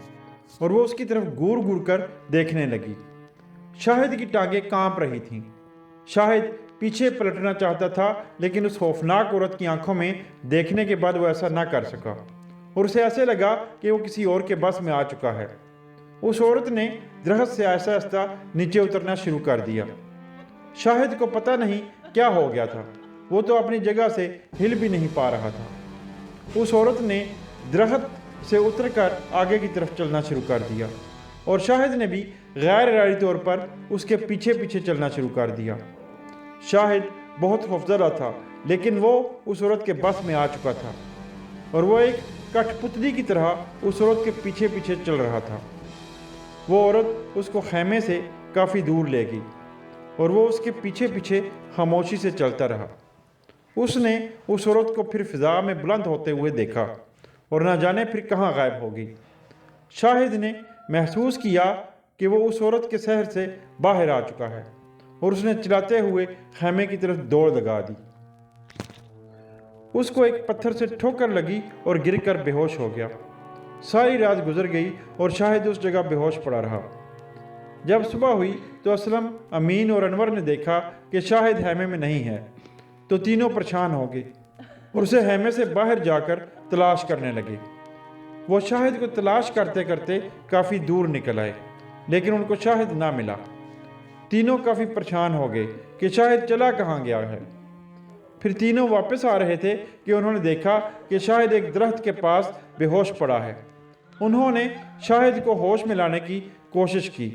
اور وہ اس کی طرف گور گور کر دیکھنے لگی۔ شاہد کی ٹانگیں کانپ رہی تھیں۔ شاہد پیچھے پلٹنا چاہتا تھا، لیکن اس خوفناک عورت کی آنکھوں میں دیکھنے کے بعد وہ ایسا نہ کر سکا اور اسے ایسے لگا کہ وہ کسی اور کے بس میں آ چکا ہے۔ اس عورت نے درخت سے آہستہ آہستہ نیچے اترنا شروع کر دیا۔ شاہد کو پتہ نہیں کیا ہو گیا تھا، وہ تو اپنی جگہ سے ہل بھی نہیں پا رہا تھا۔ اس عورت نے درخت سے اتر کر آگے کی طرف چلنا شروع کر دیا اور شاہد نے بھی غیر ارادی طور پر اس کے پیچھے پیچھے چلنا شروع کر دیا۔ شاہد بہت خوفزدہ تھا، لیکن وہ اس عورت کے بس میں آ چکا تھا اور وہ ایک کٹھ پتلی کی طرح اس عورت کے پیچھے پیچھے چل رہا تھا۔ وہ عورت اس کو خیمے سے کافی دور لے گئی اور وہ اس کے پیچھے پیچھے خاموشی سے چلتا رہا۔ اس نے اس عورت کو پھر فضا میں بلند ہوتے ہوئے دیکھا اور نہ جانے پھر کہاں غائب ہو گئی۔ شاہد نے محسوس کیا کہ وہ اس عورت کے شہر سے باہر آ چکا ہے اور اس نے چلاتے ہوئے خیمے کی طرف دوڑ لگا دی۔ اس کو ایک پتھر سے ٹھوکر لگی اور گر کر بے ہوش ہو گیا۔ ساری رات گزر گئی اور شاہد اس جگہ بے ہوش پڑا رہا۔ جب صبح ہوئی تو اسلم، امین اور انور نے دیکھا کہ شاہد خیمے میں نہیں ہے، تو تینوں پریشان ہو گئے اور اسے خیمے سے باہر جا کر تلاش کرنے لگے۔ وہ شاہد کو تلاش کرتے کرتے کافی دور نکل آئے، لیکن ان کو شاہد نہ ملا۔ تینوں کافی پریشان ہو گئے کہ شاہد چلا کہاں گیا ہے۔ پھر تینوں واپس آ رہے تھے کہ انہوں نے دیکھا کہ شاہد ایک درخت کے پاس بے ہوش پڑا ہے۔ انہوں نے شاہد کو ہوش میں لانے کی کوشش کی،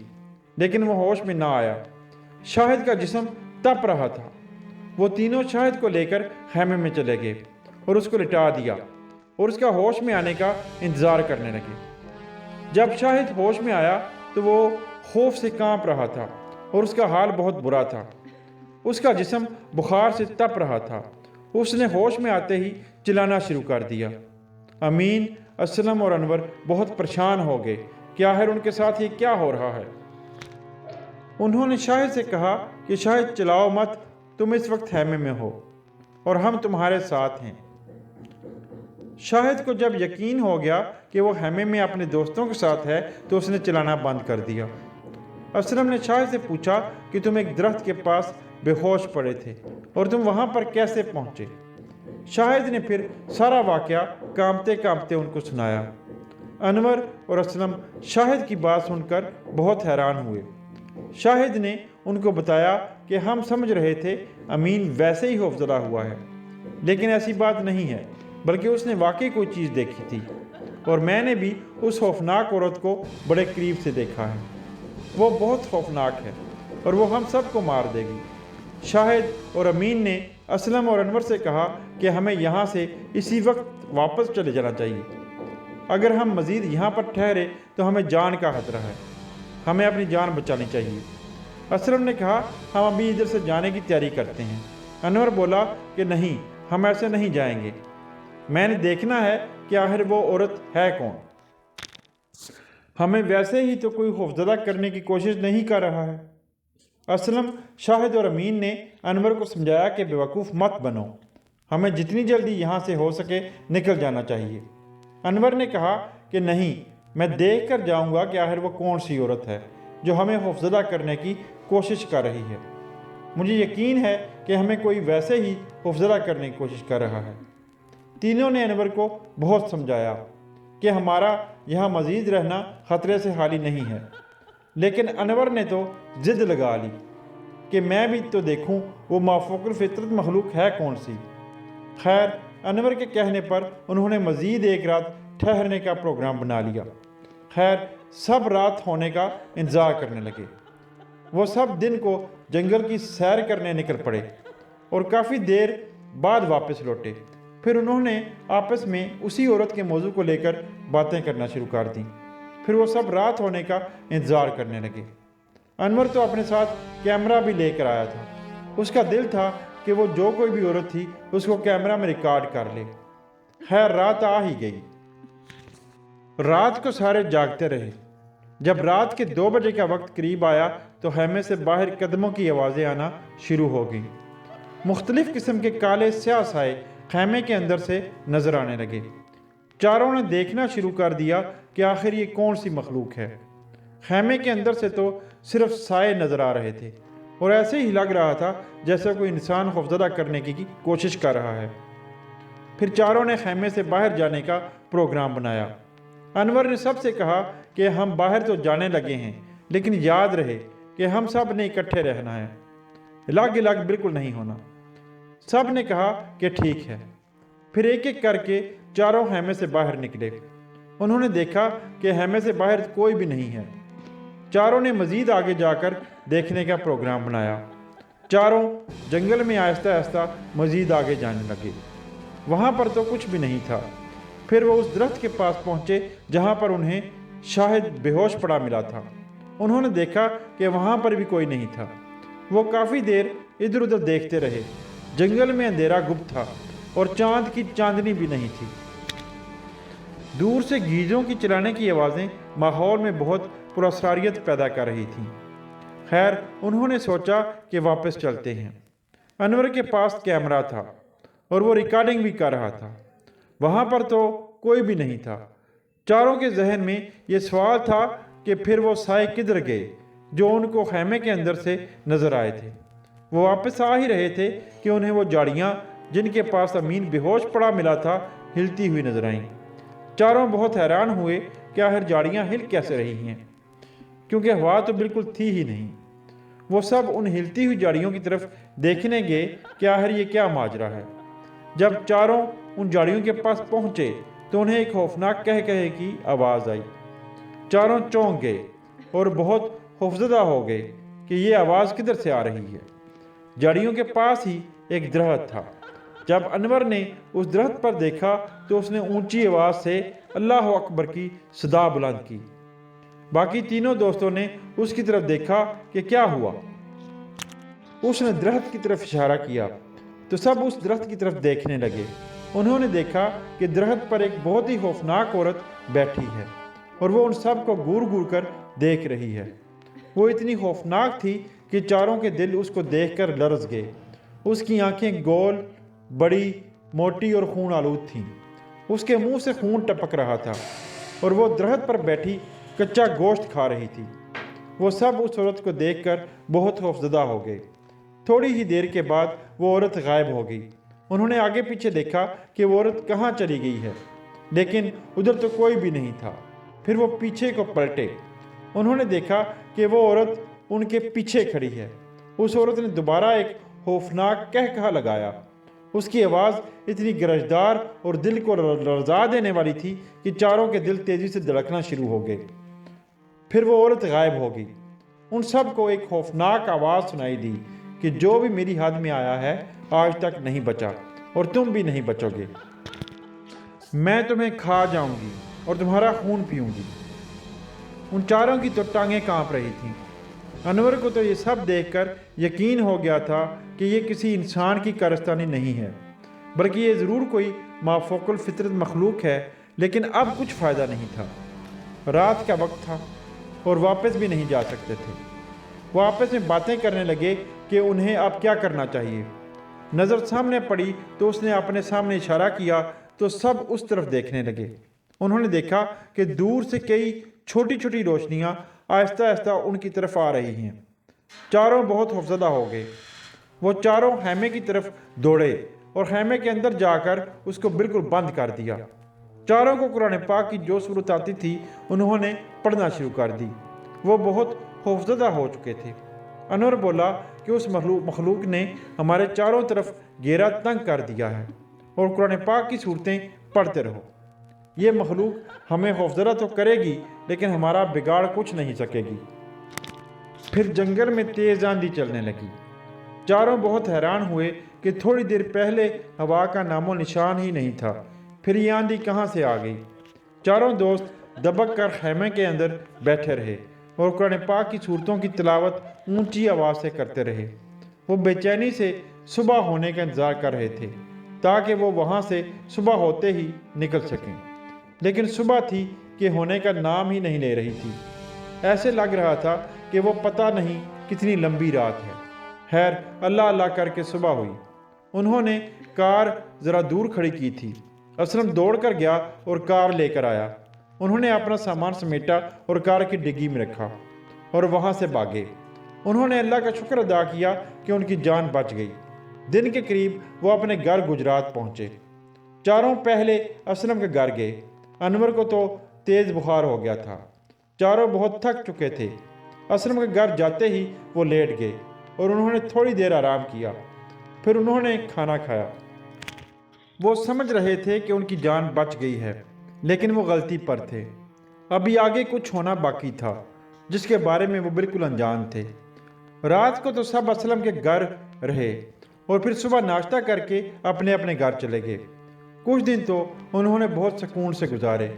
لیکن وہ ہوش میں نہ آیا۔ شاہد کا جسم تپ رہا تھا۔ وہ تینوں شاہد کو لے کر خیمے میں چلے گئے اور اس کو لٹا دیا اور اس کا ہوش میں آنے کا انتظار کرنے لگے۔ جب شاہد ہوش میں آیا تو وہ خوف سے کانپ رہا تھا اور اس کا حال بہت برا تھا۔ اس کا جسم بخار سے تپ رہا تھا۔ اس نے ہوش میں آتے ہی چلانا شروع کر دیا۔ امین، اسلم اور انور بہت پریشان ہو گئے کہ آخر ان کے ساتھ یہ کیا ہو رہا ہے۔ انہوں نے شاہد سے کہا کہ شاہد چلاؤ مت، تم اس وقت خیمے میں ہو اور ہم تمہارے ساتھ ہیں۔ شاہد کو جب یقین ہو گیا کہ وہ خیمے میں اپنے دوستوں کے ساتھ ہے تو اس نے چلانا بند کر دیا۔ اسلم نے شاہد سے پوچھا کہ تم ایک درخت کے پاس بے ہوش پڑے تھے اور تم وہاں پر کیسے پہنچے؟ شاہد نے پھر سارا واقعہ کانپتے کانپتے ان کو سنایا۔ انور اور اسلم شاہد کی بات سن کر بہت حیران ہوئے۔ شاہد نے ان کو بتایا کہ ہم سمجھ رہے تھے امین ویسے ہی خوفزدہ ہوا ہے، لیکن ایسی بات نہیں ہے، بلکہ اس نے واقعی کوئی چیز دیکھی تھی اور میں نے بھی اس خوفناک عورت کو بڑے قریب سے دیکھا ہے۔ وہ بہت خوفناک ہے اور وہ ہم سب کو مار دے گی۔ شاہد اور امین نے اسلم اور انور سے کہا کہ ہمیں یہاں سے اسی وقت واپس چلے جانا چاہیے۔ اگر ہم مزید یہاں پر ٹھہرے تو ہمیں جان کا خطرہ ہے، ہمیں اپنی جان بچانی چاہیے۔ اسلم نے کہا ہم ابھی ادھر سے جانے کی تیاری کرتے ہیں۔ انور بولا کہ نہیں، ہم ایسے نہیں جائیں گے، میں نے دیکھنا ہے کہ آخر وہ عورت ہے کون۔ ہمیں ویسے ہی تو کوئی خوفزدہ کرنے کی کوشش نہیں کر رہا ہے۔ اسلم، شاہد اور امین نے انور کو سمجھایا کہ بیوقوف مت بنو، ہمیں جتنی جلدی یہاں سے ہو سکے نکل جانا چاہیے۔ انور نے کہا کہ نہیں، میں دیکھ کر جاؤں گا کہ آخر وہ کون سی عورت ہے جو ہمیں خوفزدہ کرنے کی کوشش کر رہی ہے۔ مجھے یقین ہے کہ ہمیں کوئی ویسے ہی خوفزدہ کرنے کی کوشش کر رہا ہے۔ تینوں نے انور کو بہت سمجھایا کہ ہمارا یہاں مزید رہنا خطرے سے خالی نہیں ہے، لیکن انور نے تو ضد لگا لی کہ میں بھی تو دیکھوں وہ مافوق الفطرت مخلوق ہے کون سی۔ خیر، انور کے کہنے پر انہوں نے مزید ایک رات ٹھہرنے کا پروگرام بنا لیا۔ خیر، سب رات ہونے کا انتظار کرنے لگے۔ وہ سب دن کو جنگل کی سیر کرنے نکل پڑے اور کافی دیر بعد واپس لوٹے۔ پھر انہوں نے آپس میں اسی عورت کے موضوع کو لے کر باتیں کرنا شروع کر دیں۔ پھر وہ سب رات ہونے کا انتظار کرنے لگے۔ انور تو اپنے ساتھ کیمرہ بھی لے کر آیا تھا۔ اس کا دل تھا کہ وہ جو کوئی بھی عورت تھی اس کو کیمرہ میں ریکارڈ کر لے۔ خیر، رات آ ہی گئی۔ رات کو سارے جاگتے رہے۔ جب رات کے 2 بجے کا وقت قریب آیا تو خیمے سے باہر قدموں کی آوازیں آنا شروع ہو گئیں۔ مختلف قسم کے کالے سیاہ سائے خیمے کے اندر سے نظر آنے لگے۔ चारों ने देखना शुरू कर दिया कि आखिर ये कौन सी मखलूक है। खैमे के अंदर से तो सिर्फ साए नजर आ रहे थे और ऐसे ही लग रहा था जैसे कोई इंसान खौफजदा करने की कोशिश कर रहा है। फिर चारों ने खैमे से बाहर जाने का प्रोग्राम बनाया। अनवर ने सबसे कहा कि हम बाहर तो जाने लगे हैं, लेकिन याद रहे कि हम सब ने इकट्ठे रहना है, अलग अलग बिल्कुल नहीं होना। सब ने कहा कि ठीक है। फिर एक एक करके चारों खैमे से बाहर निकले। उन्होंने देखा कि खैमे से बाहर कोई भी नहीं है। चारों ने मज़ीद आगे जाकर देखने का प्रोग्राम बनाया। चारों जंगल में आहिस्ता आहिस्ता मज़ीद आगे जाने लगे। वहाँ पर तो कुछ भी नहीं था। फिर वो उस दरख्त के पास पहुँचे जहाँ पर उन्हें शाहिद बेहोश पड़ा मिला था। उन्होंने देखा कि वहाँ पर भी कोई नहीं था। वो काफ़ी देर इधर उधर देखते रहे। जंगल में अंधेरा गुप्त था और चांद की चांदनी भी नहीं थी। दूर से गीजों की चलाने की आवाज़ें माहौल में बहुत पुरअसरारियत पैदा कर रही थीं। खैर, उन्होंने सोचा कि वापस चलते हैं। अनवर के पास कैमरा था और वो रिकॉर्डिंग भी कर रहा था। वहाँ पर तो कोई भी नहीं था। चारों के जहन में ये सवाल था कि फिर वो साए किधर गए जो उनको खैमे के अंदर से नज़र आए थे। वो वापस आ ही रहे थे कि उन्हें वो झाड़ियाँ जिनके पास अमीन बेहोश पड़ा मिला था हिलती हुई नजर आईं। चारों बहुत हैरान हुए कि आखिर झाड़ियाँ हिल कैसे रही हैं, क्योंकि हवा तो बिल्कुल थी ही नहीं। वो सब उन हिलती हुई झाड़ियों की तरफ देखने गए कि आखिर ये क्या माजरा है। जब चारों उन झाड़ियों के पास पहुँचे तो उन्हें एक खौफनाक कह कहे की आवाज़ आई। चारों चौंक गए और बहुत खौफजदा हो गए कि ये आवाज़ किधर से आ रही है। झाड़ियों के पास ही एक दरख्त था। जब अनवर ने उस दरख्त पर देखा तो उसने ऊंची आवाज़ से अल्लाह अकबर की सदा बुलंद की। बाकी तीनों दोस्तों ने उसकी तरफ देखा कि क्या हुआ। उसने दरख्त की तरफ इशारा किया तो सब उस दरख्त की तरफ देखने लगे। उन्होंने देखा कि दरख्त पर एक बहुत ही खौफनाक औरत बैठी है और वो उन सब को घूर घूर कर देख रही है। वो इतनी खौफनाक थी कि चारों के दिल उसको देखकर लरज़ गए। उसकी आंखें गोल, बड़ी, मोटी और खून आलूद थीं। उसके मुंह से खून टपक रहा था और वो दरख्त पर बैठी कच्चा गोश्त खा रही थी। वो सब उस औरत को देखकर बहुत खौफजदा हो गए। थोड़ी ही देर के बाद वो औरत गायब हो गई। उन्होंने आगे पीछे देखा कि वो औरत कहाँ चली गई है, लेकिन उधर तो कोई भी नहीं था। फिर वो पीछे को पलटे। उन्होंने देखा कि वो औरत उनके पीछे खड़ी है। उस औरत ने दोबारा एक खौफनाक कहकहा लगाया। उसकी आवाज़ इतनी गरजदार और दिल को लरजा देने वाली थी कि चारों के दिल तेज़ी से धड़कना शुरू हो गए। फिर वो औरत गायब हो गई। उन सब को एक खौफनाक आवाज़ सुनाई दी कि जो भी मेरी हद में आया है आज तक नहीं बचा और तुम भी नहीं बचोगे। मैं तुम्हें खा जाऊंगी और तुम्हारा खून पीऊंगी। उन चारों की तो टांगें कांप रही थीं। अनवर को तो ये सब देखकर यकीन हो गया था कि ये किसी इंसान की कारस्तानी नहीं है, बल्कि ये ज़रूर कोई माफौकुल फितरत मखलूक है। लेकिन अब कुछ फ़ायदा नहीं था। रात का वक्त था और वापस भी नहीं जा सकते थे। वो आपस में बातें करने लगे कि उन्हें अब क्या करना चाहिए। नज़र सामने पड़ी तो उसने अपने सामने इशारा किया तो सब उस तरफ देखने लगे। उन्होंने देखा कि दूर से कई छोटी छोटी रोशनियाँ आहिस्ता आहिस्ता उनकी तरफ आ रही हैं। चारों बहुत खौफजदा हो गए। वो चारों खैमे की तरफ दौड़े और खैमे के अंदर जाकर उसको बिल्कुल बंद कर दिया। चारों को कुरान पाक की जो सूरत आती थी उन्होंने पढ़ना शुरू कर दी। वो बहुत खौफजदा हो चुके थे। अनवर बोला कि उस मखलूक ने हमारे चारों तरफ घेरा तंग कर दिया है और कुरान पाक की सूरतें पढ़ते रहो। ये मखलूक हमें खौफजदा तो करेगी लेकिन हमारा बिगाड़ कुछ नहीं सकेगी। फिर जंगल में तेज़ आंधी चलने लगी। चारों बहुत हैरान हुए कि थोड़ी देर पहले हवा का नामो निशान ही नहीं था, फिर ये आंधी कहाँ से आ गई। चारों दोस्त दबक कर खैमे के अंदर बैठे रहे और कुरान पाक की सूरतों की तिलावत ऊंची आवाज़ से करते रहे। वो बेचैनी से सुबह होने का इंतज़ार कर रहे थे ताकि वो वहाँ से सुबह होते ही निकल सकें, लेकिन सुबह थी कि होने का नाम ही नहीं ले रही थी। ऐसे लग रहा था कि वो पता नहीं कितनी लंबी रात है। खैर, अल्लाह अल्लाह करके सुबह हुई। उन्होंने कार ज़रा दूर खड़ी की थी असलम दौड़कर गया और कार लेकर आया। उन्होंने अपना सामान समेटा और कार की डिग्गी में रखा और वहाँ से भागे। उन्होंने अल्लाह का शुक्र अदा किया कि उनकी जान बच गई। दिन के करीब वो अपने घर गुजरात पहुँचे। चारों पहले असलम के घर गए। अनवर को तो तेज़ बुखार हो गया था। चारों बहुत थक चुके थे। असलम के घर जाते ही वो लेट गए और उन्होंने थोड़ी देर आराम किया। फिर उन्होंने खाना खाया। वो समझ रहे थे कि उनकी जान बच गई है, लेकिन वो गलती पर थे। अभी आगे कुछ होना बाकी था जिसके बारे में वो बिल्कुल अनजान थे। रात को तो सब असलम के घर रहे और फिर सुबह नाश्ता करके अपने अपने घर चले गए। कुछ दिन तो उन्होंने बहुत सुकून से गुजारे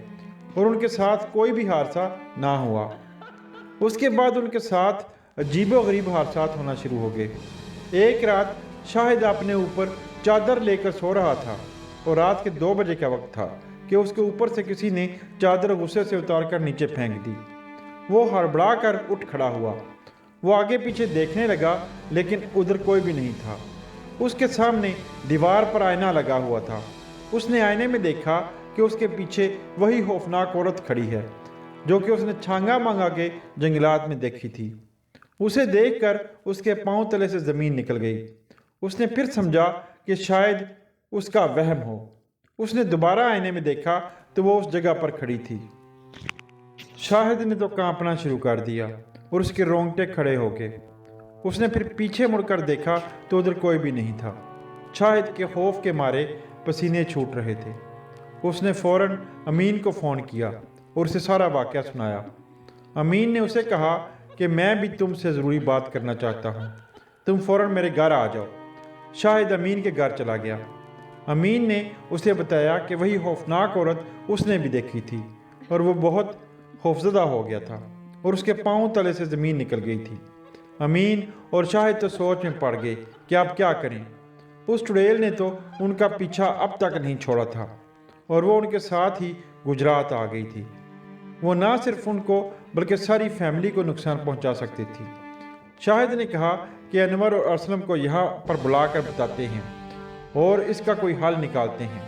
और उनके साथ कोई भी हादसा ना हुआ। उसके बाद उनके साथ अजीबोगरीब हादसात होना शुरू हो गए। एक रात शाहिद अपने ऊपर चादर लेकर सो रहा था और रात के 2 बजे का वक्त था कि उसके ऊपर से किसी ने चादर गुस्से से उतारकर नीचे फेंक दी। वो हड़बड़ा कर उठ खड़ा हुआ। वो आगे पीछे देखने लगा, लेकिन उधर कोई भी नहीं था। उसके सामने दीवार पर आईना लगा हुआ था। उसने आईने में देखा कि उसके पीछे वही खौफनाक औरत खड़ी है जो कि उसने छांगा मांगा के जंगलात में देखी थी। उसे देखकर उसके पांव तले से ज़मीन निकल गई। उसने फिर समझा कि शायद उसका वहम हो। उसने दोबारा आईने में देखा तो वो उस जगह पर खड़ी थी। शाहिद ने तो कांपना शुरू कर दिया और उसके रोंगटे खड़े हो गए। उसने फिर पीछे मुड़कर देखा तो उधर कोई भी नहीं था। शाहिद के खौफ के मारे पसीने छूट रहे थे। उसने फ़ौरन अमीन को फ़ोन किया और उसे सारा वाक़या सुनाया। अमीन ने उसे कहा कि मैं भी तुमसे ज़रूरी बात करना चाहता हूँ, तुम फ़ौरन मेरे घर आ जाओ। शाहिद अमीन के घर चला गया। अमीन ने उसे बताया कि वही खौफनाक औरत उसने भी देखी थी और वो बहुत खौफजदा हो गया था और उसके पाँव तले से ज़मीन निकल गई थी। अमीन और शाहिद तो सोच में पड़ गए कि अब क्या करें। उस चुड़ैल ने तो उनका पीछा अब तक नहीं छोड़ा था और वो उनके साथ ही गुजरात आ गई थी। वो ना सिर्फ उनको बल्कि सारी फैमिली को नुकसान पहुंचा सकती थी। शाहिद ने कहा कि अनवर और असलम को यहाँ पर बुलाकर बताते हैं और इसका कोई हल निकालते हैं।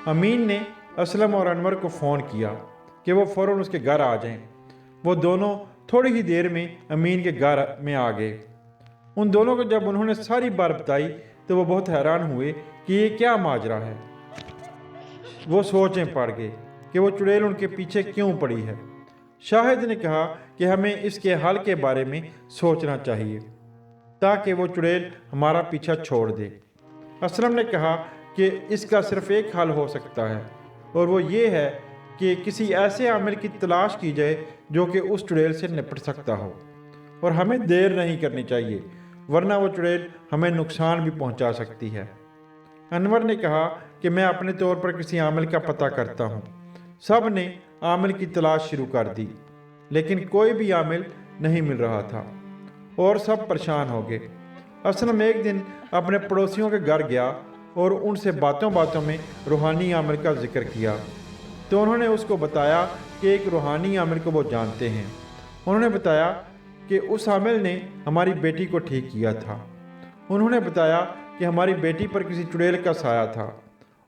अमीन ने असलम और अनवर को फ़ोन किया कि वो फ़ौरन उसके घर आ जाएं। वो दोनों थोड़ी ही देर में अमीन के घर में आ गए। उन दोनों को जब उन्होंने सारी बात बताई तो वो बहुत हैरान हुए कि ये क्या माजरा है। वो सोचें पड़ गए कि वो चुड़ैल उनके पीछे क्यों पड़ी है। शाहिद ने कहा कि हमें इसके हल के बारे में सोचना चाहिए ताकि वो चुड़ैल हमारा पीछा छोड़ दे। असलम ने कहा कि इसका सिर्फ एक हल हो सकता है और वो ये है कि किसी ऐसे आमिल की तलाश की जाए जो कि उस चुड़ैल से निपट सकता हो और हमें देर नहीं करनी चाहिए, वरना वो चुड़ैल हमें नुकसान भी पहुंचा सकती है। अनवर ने कहा कि मैं अपने तौर पर किसी आमिल का पता करता हूँ। सब ने आमिल की तलाश शुरू कर दी, लेकिन कोई भी आमिल नहीं मिल रहा था और सब परेशान हो गए। असलम एक दिन अपने पड़ोसियों के घर गया और उनसे बातों बातों में रूहानी आमिल का जिक्र किया तो उन्होंने उसको बताया कि एक रूहानी आमिल को वो जानते हैं। उन्होंने बताया कि उस आमिल ने हमारी बेटी को ठीक किया था। उन्होंने बताया कि हमारी बेटी पर किसी चुड़ैल का साया था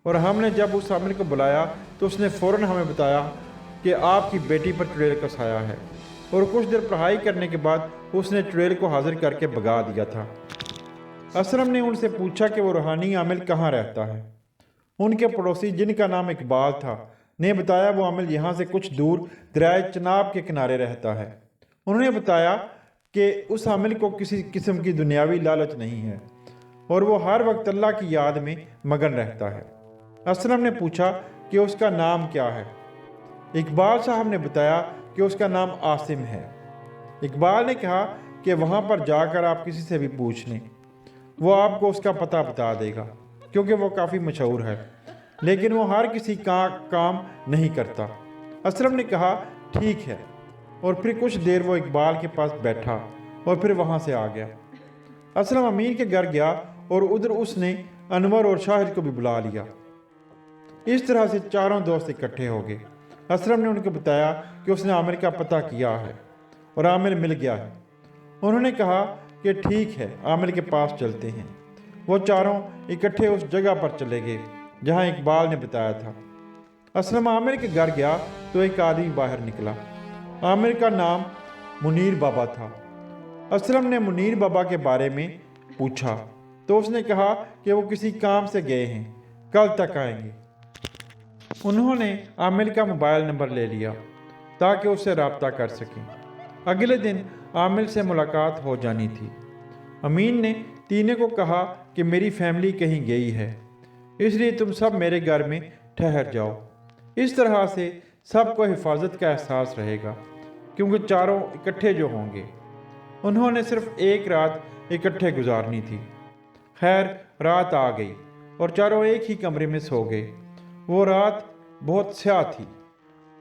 और हमने जब उस आमिल को बुलाया तो उसने फ़ौरन हमें बताया कि आपकी बेटी पर चुड़ैल का साया है और कुछ देर पढ़ाई करने के बाद उसने चुड़ैल को हाजिर करके भगा दिया था। असलम ने उनसे पूछा कि वो रूहानी आमिल कहाँ रहता है। उनके पड़ोसी जिनका नाम इकबाल था ने बताया वो आमिल यहाँ से कुछ दूर दरियाए चनाब के किनारे रहता है। उन्होंने बताया कि उस आमिल को किसी किस्म की दुनियावी लालच नहीं है और वो हर वक्त अल्लाह की याद में मगन रहता है। असलम ने पूछा कि उसका नाम क्या है। इकबाल साहब ने बताया कि उसका नाम आसिम है। इकबाल ने कहा कि वहाँ पर जाकर आप किसी से भी पूछ लें, वो आपको उसका पता बता देगा क्योंकि वो काफ़ी मशहूर है, लेकिन वो हर किसी का काम नहीं करता। असलम ने कहा ठीक है और फिर कुछ देर वो इकबाल के पास बैठा और फिर वहाँ से आ गया। असलम अमीन के घर गया और उधर उसने अनवर और शाहिद को भी बुला लिया। इस तरह से चारों दोस्त इकट्ठे हो गए। असलम ने उनको बताया कि उसने आमिर का पता किया है और आमिर मिल गया है। उन्होंने कहा कि ठीक है, आमिर के पास चलते हैं। वो चारों इकट्ठे उस जगह पर चले गए जहाँ इकबाल ने बताया था। असलम आमिर के घर गया तो एक आदमी बाहर निकला। आमिर का नाम मुनीर बाबा था। असलम ने मुनीर बाबा के बारे में पूछा तो उसने कहा कि वो किसी काम से गए हैं, कल तक आएंगे। उन्होंने आमिर का मोबाइल नंबर ले लिया ताकि उससे रब्ता कर सकें। अगले दिन आमिर से मुलाकात हो जानी थी। अमीन ने तीनों को कहा कि मेरी फैमिली कहीं गई है, इसलिए तुम सब मेरे घर में ठहर जाओ। इस तरह से सबको हिफाजत का एहसास रहेगा, क्योंकि चारों इकट्ठे जो होंगे। उन्होंने सिर्फ एक रात इकट्ठे गुजारनी थी। खैर, रात आ गई और चारों एक ही कमरे में सो गए। वो रात बहुत स्याह थी।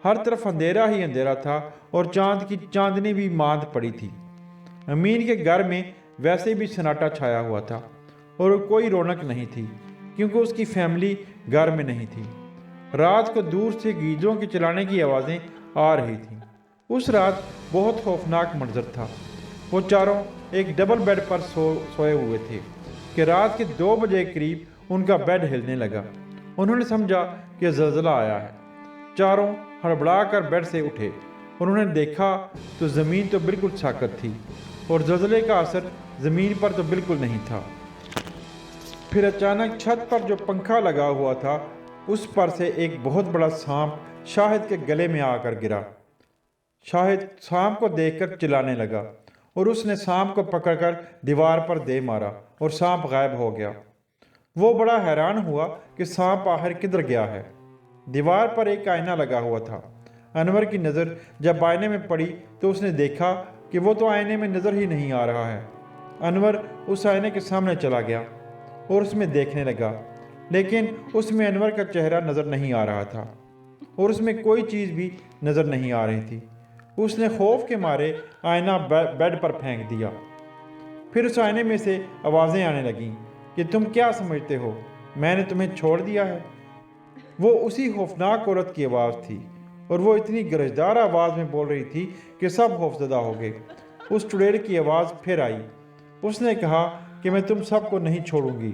हर तरफ अंधेरा ही अंधेरा था और चांद की चांदनी भी मांद पड़ी थी। अमीन के घर में वैसे भी सन्नाटा छाया हुआ था और कोई रौनक नहीं थी, क्योंकि उसकी फैमिली घर में नहीं थी। रात को दूर से गीजों के चलाने की आवाज़ें आ रही थीं। उस रात बहुत खौफनाक मंजर था। वो चारों एक डबल बेड पर सोए हुए थे कि रात के 2 बजे करीब उनका बेड हिलने लगा। उन्होंने समझा कि ज़लज़ला आया है। चारों हड़बड़ा कर बेड से उठे। उन्होंने देखा तो ज़मीन तो बिल्कुल साकत थी और ज़लज़ले का असर ज़मीन पर तो बिल्कुल नहीं था। फिर अचानक छत पर जो पंखा लगा हुआ था उस पर से एक बहुत बड़ा सांप शाहिद के गले में आकर गिरा। शाहिद सांप को देखकर चिल्लाने लगा और उसने सांप को पकड़कर दीवार पर दे मारा और सांप गायब हो गया। वो बड़ा हैरान हुआ कि सांप आखिर किधर गया है। दीवार पर एक आईना लगा हुआ था। अनवर की नज़र जब आईने में पड़ी तो उसने देखा कि वो तो आईने में नज़र ही नहीं आ रहा है। अनवर उस आईने के सामने चला गया और उसमें देखने लगा, लेकिन उसमें अनवर का चेहरा नज़र नहीं आ रहा था और उसमें कोई चीज़ भी नज़र नहीं आ रही थी। उसने खौफ के मारे आईना बेड पर फेंक दिया। फिर उस आईने में से आवाज़ें आने लगीं कि तुम क्या समझते हो, मैंने तुम्हें छोड़ दिया है। वो उसी खौफनाक औरत की आवाज़ थी और वो इतनी गरजदार आवाज़ में बोल रही थी कि सब खौफजदा हो गए। उस चुड़ैल की आवाज़ फिर आई। उसने कहा कि मैं तुम सबको नहीं छोड़ूंगी,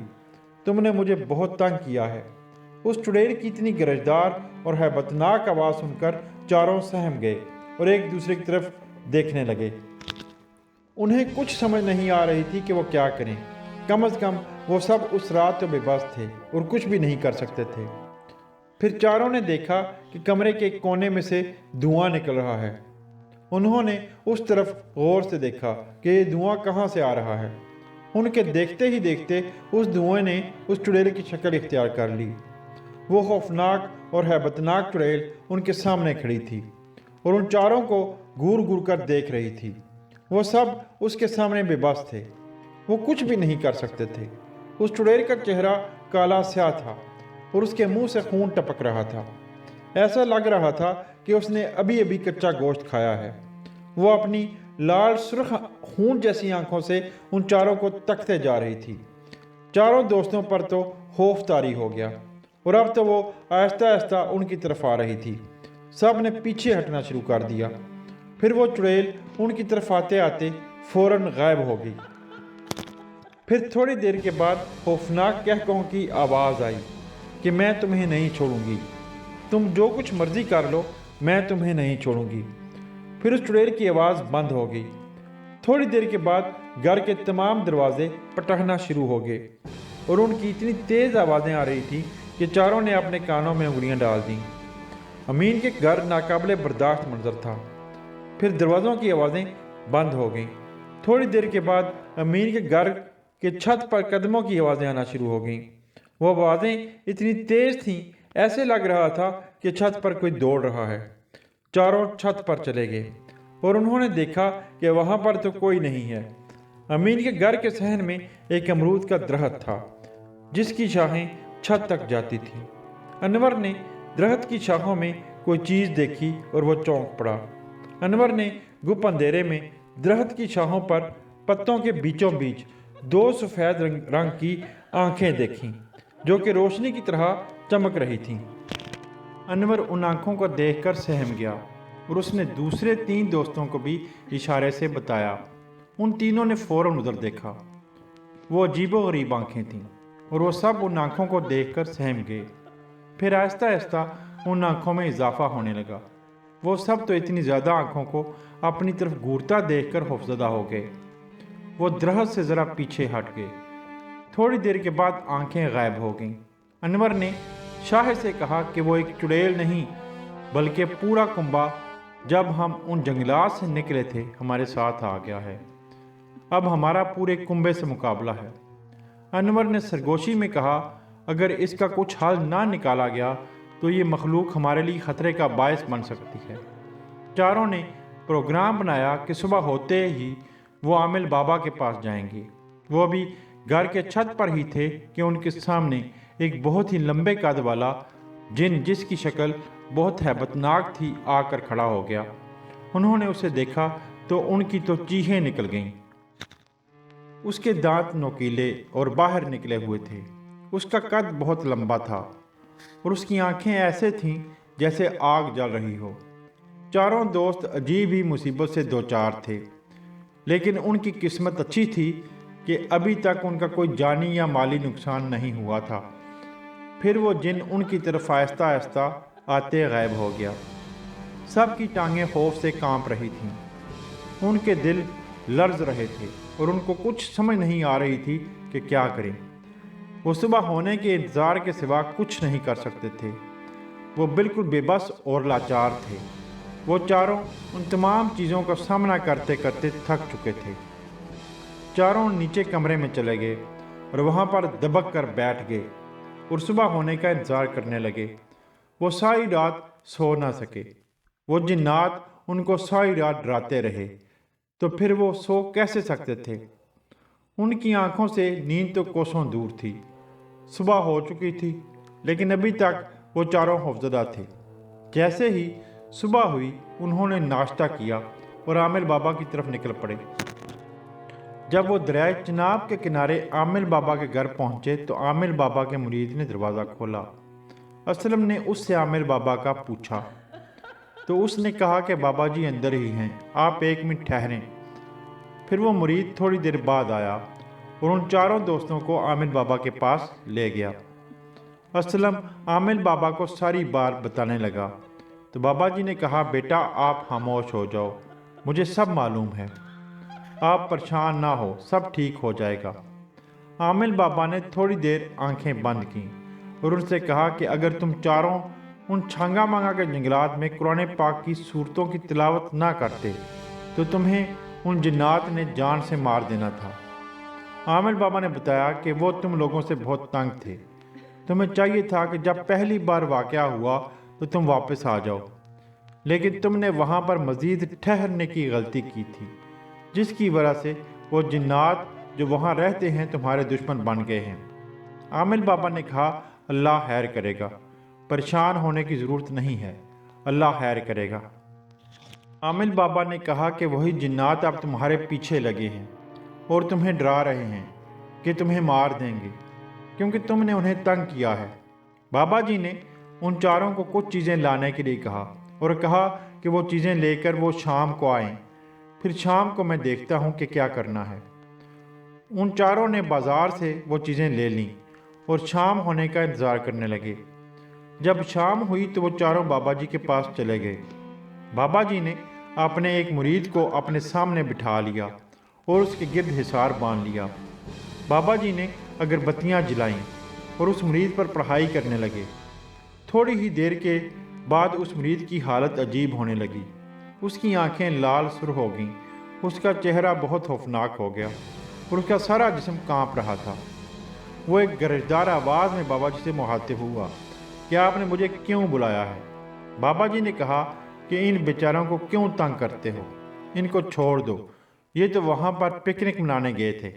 तुमने मुझे बहुत तंग किया है। उस चुड़ैल की इतनी गरजदार और हैबतनाक आवाज़ सुनकर चारों सहम गए और एक दूसरे की तरफ देखने लगे। उन्हें कुछ समझ नहीं आ रही थी कि वो क्या करें। कम से कम वो सब उस रात तो बेबस थे और कुछ भी नहीं कर सकते थे। फिर चारों ने देखा कि कमरे के एक कोने में से धुआं निकल रहा है। उन्होंने उस तरफ गौर से देखा कि ये धुआं कहाँ से आ रहा है। उनके देखते ही देखते उस धुएं ने उस चुड़ैल की शक्ल इख्तियार कर ली। वो खौफनाक और हैबतनाक चुड़ैल उनके सामने खड़ी थी और उन चारों को घूर घूर कर देख रही थी। वो सब उसके सामने बेबस थे, वो कुछ भी नहीं कर सकते थे। उस चुड़ैल का चेहरा काला स्याह था और उसके मुंह से खून टपक रहा था। ऐसा लग रहा था कि उसने अभी अभी कच्चा गोश्त खाया है। वो अपनी लाल सुर्ख खून जैसी आंखों से उन चारों को तकते जा रही थी। चारों दोस्तों पर तो खौफ तारी हो गया और अब तो वो आहिस्ता आहिस्ता उनकी तरफ आ रही थी। सब ने पीछे हटना शुरू कर दिया। फिर वो चुड़ैल उनकी तरफ आते आते फौरन गायब हो गई। फिर थोड़ी देर के बाद खौफनाक कहकों की आवाज़ आई कि मैं तुम्हें नहीं छोड़ूंगी, तुम जो कुछ मर्जी कर लो, मैं तुम्हें नहीं छोड़ूंगी। फिर उस चुड़ैल की आवाज़ बंद हो गई। थोड़ी देर के बाद घर के तमाम दरवाजे पटकना शुरू हो गए और उनकी इतनी तेज़ आवाज़ें आ रही थी कि चारों ने अपने कानों में उंगलियां डाल दीं। अमीन के घर नाकाबिले बर्दाश्त मंजर था। फिर दरवाज़ों की आवाज़ें बंद हो गईं। थोड़ी देर के बाद अमीन के घर के छत पर कदमों की आवाज़ें आना शुरू हो गईं। वो आवाज़ें इतनी तेज़ थीं, ऐसे लग रहा था कि छत पर कोई दौड़ रहा है। चारों छत पर चले गए और उन्होंने देखा कि वहाँ पर तो कोई नहीं है। अमीन के घर के सहन में एक अमरूद का दरख्त था जिसकी शाखें छत तक जाती थीं। अनवर ने दरख्त की शाखों में कोई चीज़ देखी और वो चौंक पड़ा। अनवर ने गुप अंधेरे में दरख्त की शाखों पर पत्तों के बीचों बीच 2 सफ़ेद रंग की आंखें देखीं जो कि रोशनी की तरह चमक रही थीं। अनवर उन आंखों को देखकर सहम गया और उसने दूसरे 3 दोस्तों को भी इशारे से बताया। उन तीनों ने फ़ौरन उधर देखा। वो अजीबो गरीब आंखें थीं। और वो सब उन आँखों को देखकर सहम गए। फिर आहिस्ता आहिस्ता उन आँखों में इजाफा होने लगा। वो सब तो इतनी ज़्यादा आँखों को अपनी तरफ घूरता देखकर खौफजदा हो गए। वो दरख्त से ज़रा पीछे हट गए। थोड़ी देर के बाद आंखें गायब हो गईं। अनवर ने शाह से कहा कि वो एक चुड़ैल नहीं बल्कि पूरा कुंबा जब हम उन जंगलात से निकले थे हमारे साथ आ गया है। अब हमारा पूरे कुंबे से मुकाबला है। अनवर ने सरगोशी में कहा, अगर इसका कुछ हल ना निकाला गया तो ये मखलूक हमारे लिए ख़तरे का बायस बन सकती है। चारों ने प्रोग्राम बनाया कि सुबह होते ही वो आमिल बाबा के पास जाएंगे। वो अभी घर के छत पर ही थे कि उनके सामने एक बहुत ही लंबे कद वाला जिन, जिसकी शक्ल बहुत हैबतनाक थी, आकर खड़ा हो गया। उन्होंने उसे देखा तो उनकी तो चीखें निकल गईं। उसके दांत नोकीले और बाहर निकले हुए थे। उसका कद बहुत लंबा था और उसकी आंखें ऐसे थीं जैसे आग जल रही हो। चारों दोस्त अजीब ही मुसीबत से दो चार थे, लेकिन उनकी किस्मत अच्छी थी कि अभी तक उनका कोई जानी या माली नुकसान नहीं हुआ था। फिर वो जिन उनकी तरफ आहिस्ता आहिस्ता आते गायब हो गया। सबकी टांगें खौफ से कांप रही थीं। उनके दिल लर्ज रहे थे और उनको कुछ समझ नहीं आ रही थी कि क्या करें। वो सुबह होने के इंतज़ार के सिवा कुछ नहीं कर सकते थे। वो बिल्कुल बेबस और लाचार थे। वो चारों उन तमाम चीज़ों का सामना करते करते थक चुके थे। चारों नीचे कमरे में चले गए और वहाँ पर दबक कर बैठ गए और सुबह होने का इंतज़ार करने लगे। वो सारी रात सो ना सके। वो जिन्नात उनको सारी रात डराते रहे, तो फिर वो सो कैसे सकते थे। उनकी आंखों से नींद तो कोसों दूर थी। सुबह हो चुकी थी, लेकिन अभी तक वो चारों खौफजदा थे। जैसे ही सुबह हुई, उन्होंने नाश्ता किया और आमिल बाबा की तरफ निकल पड़े। जब वो दरियाए चिनाब के किनारे आमिल बाबा के घर पहुंचे तो आमिल बाबा के मुरीद ने दरवाज़ा खोला। असलम ने उससे आमिल बाबा का पूछा तो उसने कहा कि बाबा जी अंदर ही हैं, आप एक मिनट ठहरें। फिर वो मुरीद थोड़ी देर बाद आया और उन चारों दोस्तों को आमिल बाबा के पास ले गया। असलम आमिल बाबा को सारी बात बताने लगा तो बाबा जी ने कहा, बेटा आप खामोश हो जाओ, मुझे सब मालूम है, आप परेशान ना हो, सब ठीक हो जाएगा। आमिल बाबा ने थोड़ी देर आंखें बंद की और उनसे कहा कि अगर तुम चारों उन छांगा मांगा के जंगलात में कुरान पाक की सूरतों की तिलावत ना करते तो तुम्हें उन जिन्नात ने जान से मार देना था। आमिल बाबा ने बताया कि वो तुम लोगों से बहुत तंग थे। तुम्हें चाहिए था कि जब पहली बार वाक़या हुआ तो तुम वापस आ जाओ, लेकिन तुमने वहाँ पर मज़ीद ठहरने की गलती की थी, जिसकी वजह से वो जिन्नात जो वहाँ रहते हैं तुम्हारे दुश्मन बन गए हैं। आमिल बाबा ने कहा, अल्लाह खैर करेगा, परेशान होने की ज़रूरत नहीं है, अल्लाह खैर करेगा। आमिल बाबा ने कहा कि वही जिन्नात अब तुम्हारे पीछे लगे हैं और तुम्हें डरा रहे हैं कि तुम्हें मार देंगे क्योंकि तुमने उन्हें तंग किया है। बाबा जी ने उन चारों को कुछ चीज़ें लाने के लिए कहा और कहा कि वो चीज़ें लेकर वो शाम को आएं, फिर शाम को मैं देखता हूँ कि क्या करना है। उन चारों ने बाज़ार से वो चीज़ें ले लीं और शाम होने का इंतज़ार करने लगे। जब शाम हुई तो वो चारों बाबा जी के पास चले गए। बाबा जी ने अपने एक मुरीद को अपने सामने बिठा लिया और उसके गिर्द हिसार बांध लिया। बाबा जी ने अगरबत्तियाँ जलाईं और उस मुरीद पर पढ़ाई करने लगे। थोड़ी ही देर के बाद उस मुरीद की हालत अजीब होने लगी। उसकी आंखें लाल सुर्ख हो गईं, उसका चेहरा बहुत खौफनाक हो गया और उसका सारा जिस्म कांप रहा था। वो एक गरजदार आवाज़ में बाबा जी से मुखातिब हुआ, क्या आपने मुझे क्यों बुलाया है? बाबा जी ने कहा कि इन बेचारों को क्यों तंग करते हो, इनको छोड़ दो, ये तो वहाँ पर पिकनिक मनाने गए थे।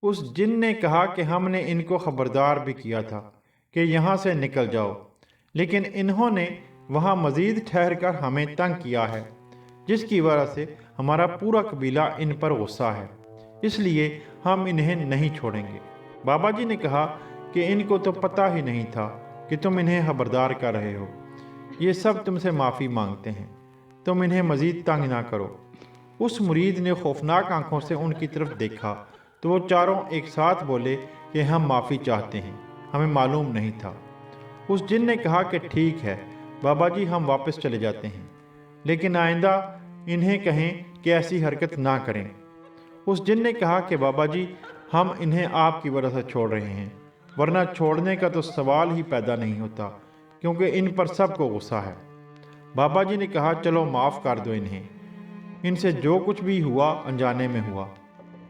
उस जिन ने कहा कि हमने इनको खबरदार भी किया था कि यहाँ से निकल जाओ, लेकिन इन्होंने वहाँ मज़ीद ठहर कर हमें तंग किया है, जिसकी वजह से हमारा पूरा कबीला इन पर गुस्सा है, इसलिए हम इन्हें नहीं छोड़ेंगे। बाबा जी ने कहा कि इनको तो पता ही नहीं था कि तुम इन्हें खबरदार कर रहे हो, ये सब तुमसे माफ़ी मांगते हैं, तुम इन्हें मज़ीद तंग ना करो। उस मुरीद ने खौफनाक आंखों से उनकी तरफ देखा तो वो चारों एक साथ बोले कि हम माफ़ी चाहते हैं, हमें मालूम नहीं था। उस जिन ने कहा कि ठीक है बाबा जी, हम वापस चले जाते हैं, लेकिन आइंदा इन्हें कहें कि ऐसी हरकत ना करें। उस जिन ने कहा कि बाबा जी, हम इन्हें आपकी वजह से छोड़ रहे हैं, वरना छोड़ने का तो सवाल ही पैदा नहीं होता, क्योंकि इन पर सबको गुस्सा है। बाबा जी ने कहा, चलो माफ़ कर दो इन्हें, इनसे जो कुछ भी हुआ अनजाने में हुआ।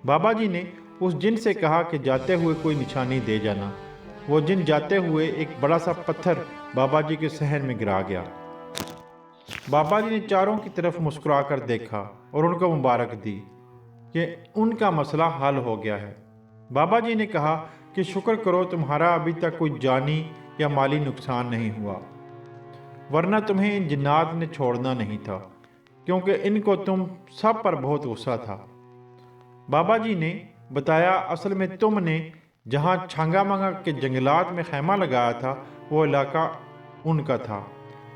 बाबा जी ने उस जिन से कहा कि जाते हुए कोई निशानी दे जाना। वो जिन जाते हुए एक बड़ा सा पत्थर बाबा जी के सहन में गिरा गया। बाबा जी ने चारों की तरफ मुस्कुराकर देखा और उनको मुबारक दी कि उनका मसला हल हो गया है। बाबा जी ने कहा कि शुक्र करो तुम्हारा अभी तक कोई जानी या माली नुकसान नहीं हुआ, वरना तुम्हें इन जिन्नात ने छोड़ना नहीं था, क्योंकि इनको तुम सब पर बहुत गुस्सा था। बाबा जी ने बताया, असल में तुमने जहाँ छांगा मांगा के जंगलात में खैमा लगाया था वो इलाका उनका था,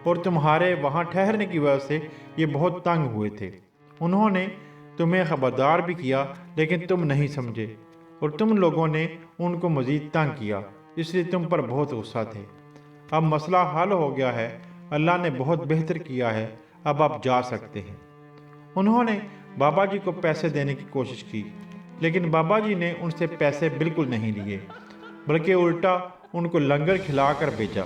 और तुम्हारे वहाँ ठहरने की वजह से ये बहुत तंग हुए थे। उन्होंने तुम्हें खबरदार भी किया, लेकिन तुम नहीं समझे, और तुम लोगों ने उनको मज़ीद तंग किया, इसलिए तुम पर बहुत गुस्सा थे। अब मसला हल हो गया है, अल्लाह ने बहुत बेहतर किया है, अब आप जा सकते हैं। उन्होंने बाबा जी को पैसे देने की कोशिश की, लेकिन बाबा जी ने उनसे पैसे बिल्कुल नहीं लिए, बल्कि उल्टा उनको लंगर खिलाकर भेजा।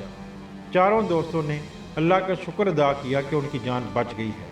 चारों दोस्तों ने अल्लाह का शुक्र अदा किया कि उनकी जान बच गई है।